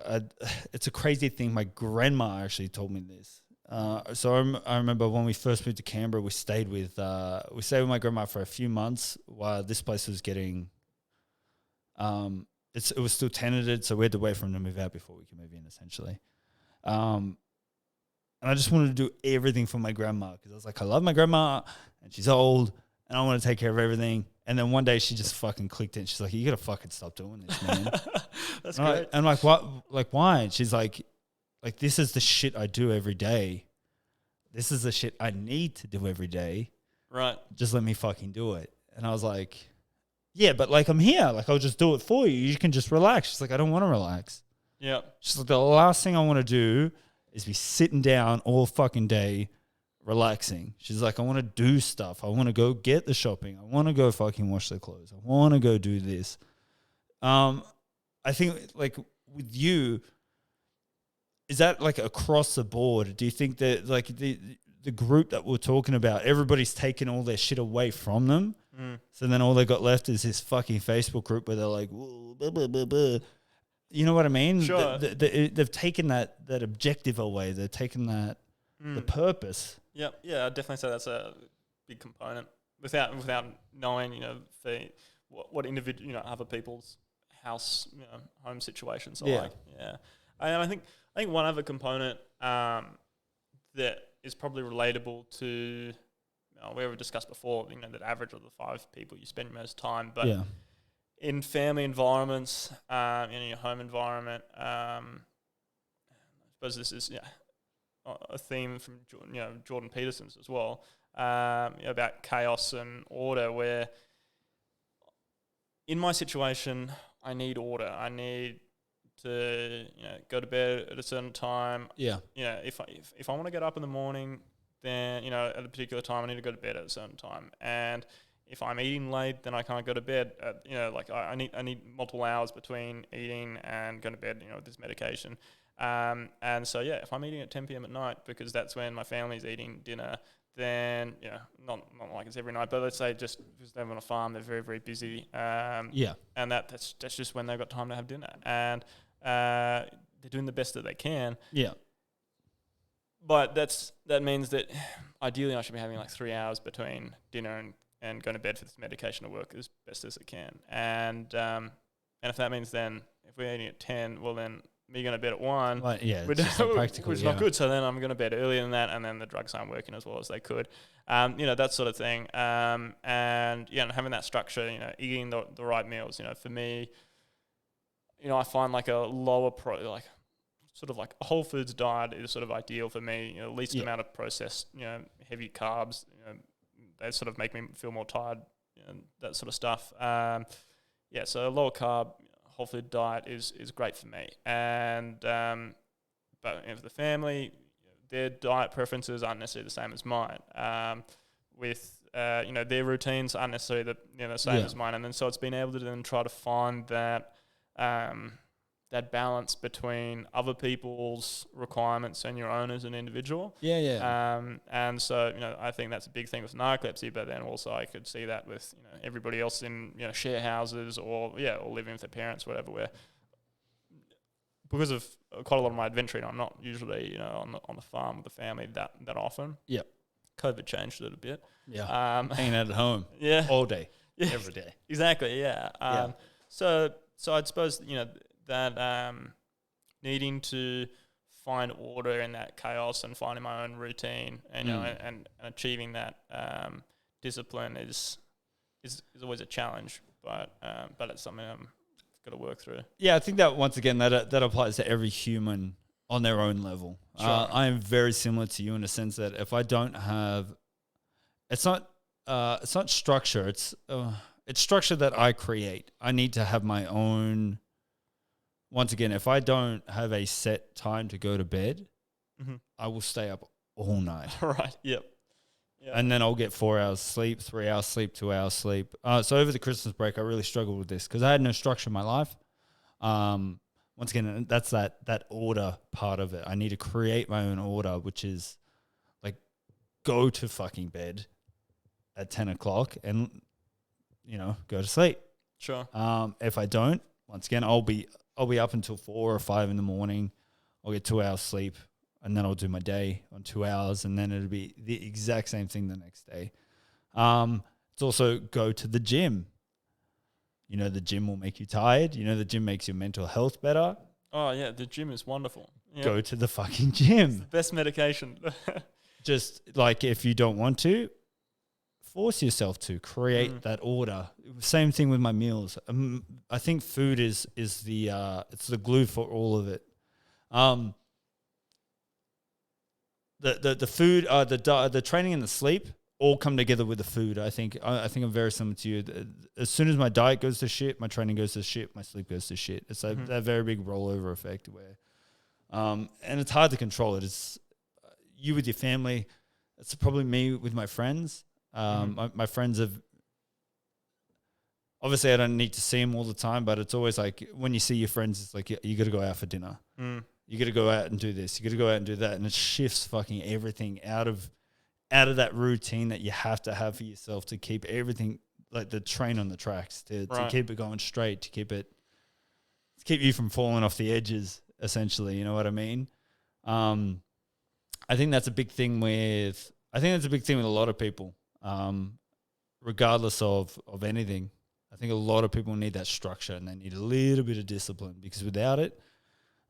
It's a crazy thing. My grandma actually told me this. So I remember when we first moved to Canberra, we stayed with my grandma for a few months while this place was getting. It was still tenanted, so we had to wait for them to move out before we could move in, essentially. And I just wanted to do everything for my grandma because I was like, I love my grandma and she's old and I want to take care of everything. And then one day she just fucking clicked in. She's like, you got to fucking stop doing this, man. That's and great. I'm like, what? Like, why? And she's like, this is the shit I do every day. This is the shit I need to do every day. Right. Just let me fucking do it. And I was like, yeah, but like, I'm here. Like, I'll just do it for you. You can just relax. She's like, I don't want to relax. Yeah. She's like, the last thing I want to do is be sitting down all fucking day relaxing. She's like, I want to do stuff. I want to go get the shopping. I want to go fucking wash the clothes. I want to go do this. I think like with you, is that like across the board? Do you think that like the group that we're talking about, everybody's taking all their shit away from them? So then all they got left is this fucking Facebook group where they're like, whoa, blah, blah, blah, blah. You know what I mean? Sure. They've taken that objective away. They've taken that the purpose. Yeah, yeah, I'd definitely say that's a big component. Without knowing, what individual, other people's house, home situations are like. Yeah, and I think one other component that is probably relatable to we discussed before, that average of the 5 people you spend most time, but Yeah. in family environments, in your home environment, I suppose this is a theme from Jordan Peterson's as well, about chaos and order, where in my situation I need order. I need to go to bed at a certain time. Yeah. If I want to get up in the morning, then at a particular time I need to go to bed at a certain time. And if I'm eating late, then I can't go to bed. I need multiple hours between eating and going to bed. With this medication. And so if I'm eating at 10 p.m. at night because that's when my family's eating dinner, then not like it's every night, but let's say just because they're on a farm, they're very, very busy. And that's just when they've got time to have dinner, and they're doing the best that they can. Yeah. But that means that ideally I should be having like 3 hours between dinner and going to bed for this medication to work as best as it can. And if that means then if we're eating at 10, well then me going to bed at 1, it's just not practical, which is not good. So then I'm going to bed earlier than that, and then the drugs aren't working as well as they could. That sort of thing. And having that structure, eating the right meals. For me, I find like a lower sort of like a whole foods diet is sort of ideal for me. Least amount of processed, heavy carbs. They sort of make me feel more tired. That sort of stuff. So a lower carb whole food diet is great for me. And but for the family, their diet preferences aren't necessarily the same as mine. Their routines aren't necessarily the same as mine. And then so it's been able to then try to find that that balance between other people's requirements and your own as an individual. And so, I think that's a big thing with narcolepsy, but then also I could see that with, everybody else in, share houses or living with their parents, whatever, where because of quite a lot of my adventuring, I'm not usually, on the farm with the family that often. Yep. COVID changed it a bit. Yeah. Hanging out at home. Yeah. All day. Yeah. Every day. Exactly. Yeah. So I'd suppose, that needing to find order in that chaos and finding my own routine and and achieving that discipline is always a challenge, but it's something I'm got to work through. Yeah, I think that once again that applies to every human on their own level. Sure. I am very similar to you in the sense that if I don't have, it's not structure. It's structure that I create. I need to have my own. Once again, if I don't have a set time to go to bed, I will stay up all night. Right. Yep. And then I'll get 4 hours sleep, 3 hours sleep, 2 hours sleep. So over the Christmas break, I really struggled with this because I had no structure in my life. Once again, that's that order part of it. I need to create my own order, which is like go to fucking bed at 10 o'clock and, go to sleep. Sure. If I don't, once again, I'll be up until 4 or 5 in the morning. I'll get 2 hours sleep, and then I'll do my day on 2 hours, and then it'll be the exact same thing the next day. It's also go to the gym. The gym will make you tired. The gym makes your mental health better. Oh, yeah, the gym is wonderful. Yep. Go to the fucking gym. It's the best medication. Just like if you don't want to, force yourself to create that order. Same thing with my meals. I think food is the it's the glue for all of it. The food, the training and the sleep all come together with the food. I think I'm very similar to you. As soon as my diet goes to shit, my training goes to shit, my sleep goes to shit. It's that very big rollover effect where, and it's hard to control it. It's you with your family. It's probably me with my friends. My friends have, obviously I don't need to see them all the time, but it's always like when you see your friends, it's like you got to go out for dinner. You got to go out and do this. You got to go out and do that. And it shifts fucking everything out of that routine that you have to have for yourself to keep everything like the train on the tracks, to keep it going straight, to keep you from falling off the edges, essentially. You know what I mean? I think that's a big thing with a lot of people. Regardless of anything, I think a lot of people need that structure and they need a little bit of discipline because without it,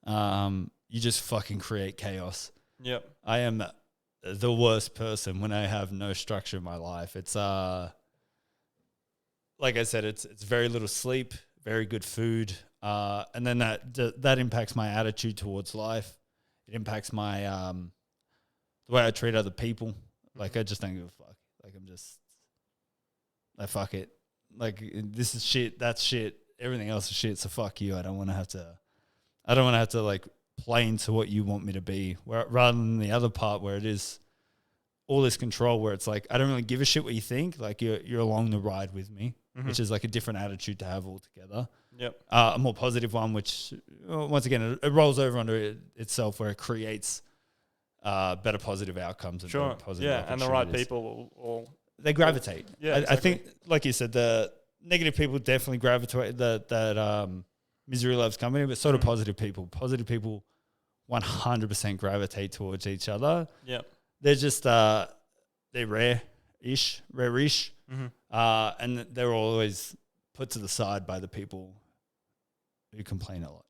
you just fucking create chaos. Yep. I am the worst person when I have no structure in my life. It's like I said, it's very little sleep, very good food, and then that impacts my attitude towards life. It impacts my the way I treat other people. Like I just don't give a fuck. Like I'm just like fuck it. Like this is shit. That's shit. Everything else is shit. So fuck you. I don't want to have to like play into what you want me to be. Rather than the other part where it is all this control, where it's like I don't really give a shit what you think. Like you're along the ride with me, which is like a different attitude to have altogether. Yep. A more positive one, which once again it rolls over under itself, where it creates better positive outcomes and better positive and the right opportunities. people will They gravitate. Yeah, I exactly. think, like you said, the negative people definitely gravitate. That misery loves company, but so do positive people. Positive people 100% gravitate towards each other. Yep. They're just they're rare-ish, and they're always put to the side by the people who complain a lot.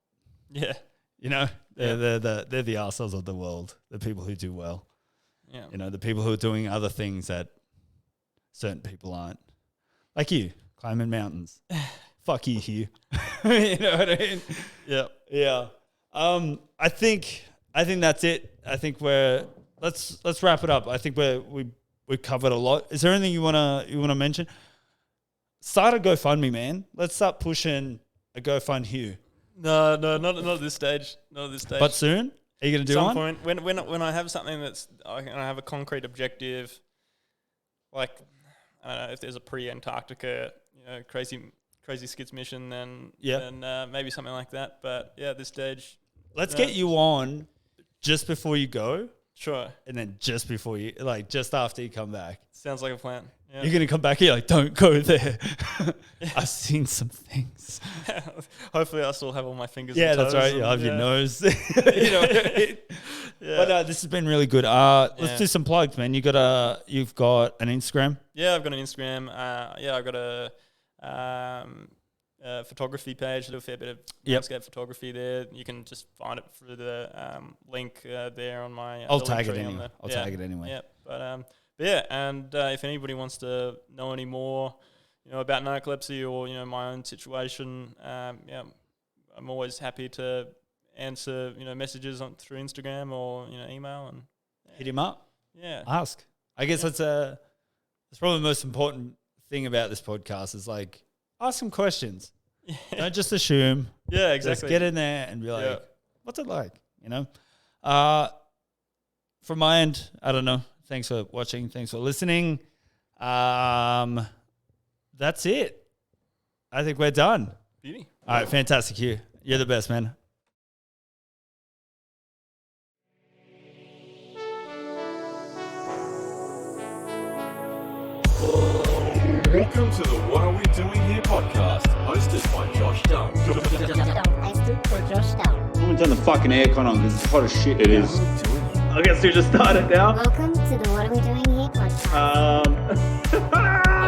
Yeah. You know, they're the arseholes of the world. The people who do well. Yeah. You know, the people who are doing other things that certain people aren't. Like you, climbing mountains. Fuck you, Hugh. You know what I mean? Yeah. Yeah. I think that's it. I think let's wrap it up. I think we covered a lot. Is there anything you wanna mention? Start a GoFundMe, man. Let's start pushing a GoFund Hugh. No, not at this stage. Not at this stage. But soon? Are you gonna do Some one? point when I have something I have a concrete objective, like I don't know if there's a pre-Antarctica, crazy skids mission, then maybe something like that. But yeah, at this stage, Let's get you on just before you go, sure. and then just before you, like just after you come back. Sounds like a plan. Yeah. You're gonna come back here like, don't go there. I've seen some things. Hopefully, I still have all my fingers. Yeah, and that's toes right. You'll have your nose. You know what I mean? Yeah. But this has been really good. Let's do some plugs, man. You've got an Instagram. Yeah, I've got an Instagram. I've got a photography page. I do a fair bit of landscape photography there. You can just find it through the link there on my. I'll the tag link it tree on anyway. the- I'll tag it anyway. Yeah, but yeah, and if anybody wants to know any more, about narcolepsy or my own situation, I'm always happy to answer messages through Instagram or email and Hit him up. yeah. Ask. I guess that's probably the most important thing about this podcast is like ask some questions. Don't just assume. Yeah, Just exactly. get in there and be like, Yeah. what's it like? From my end, I don't know. Thanks for watching. Thanks for listening. That's it. I think we're done. Beauty. All right, fantastic, Hugh. You're the best, man. Welcome to the What Are We Doing Here podcast, hosted by Josh Dunn. Hosted by Josh Dunn. I haven't done the fucking aircon on because it's hot as shit. It is. I guess we just started now. Welcome to the What Are We Doing Here podcast.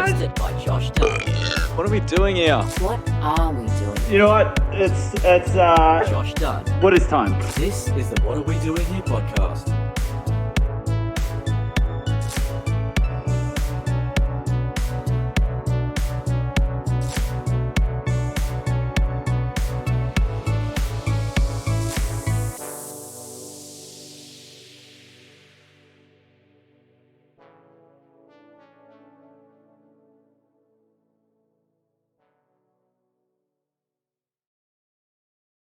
Hosted by Josh Dunn. What are we doing here? What are we doing? You know what? It's Josh Dunn. what is time? This is the What Are We Doing Here podcast.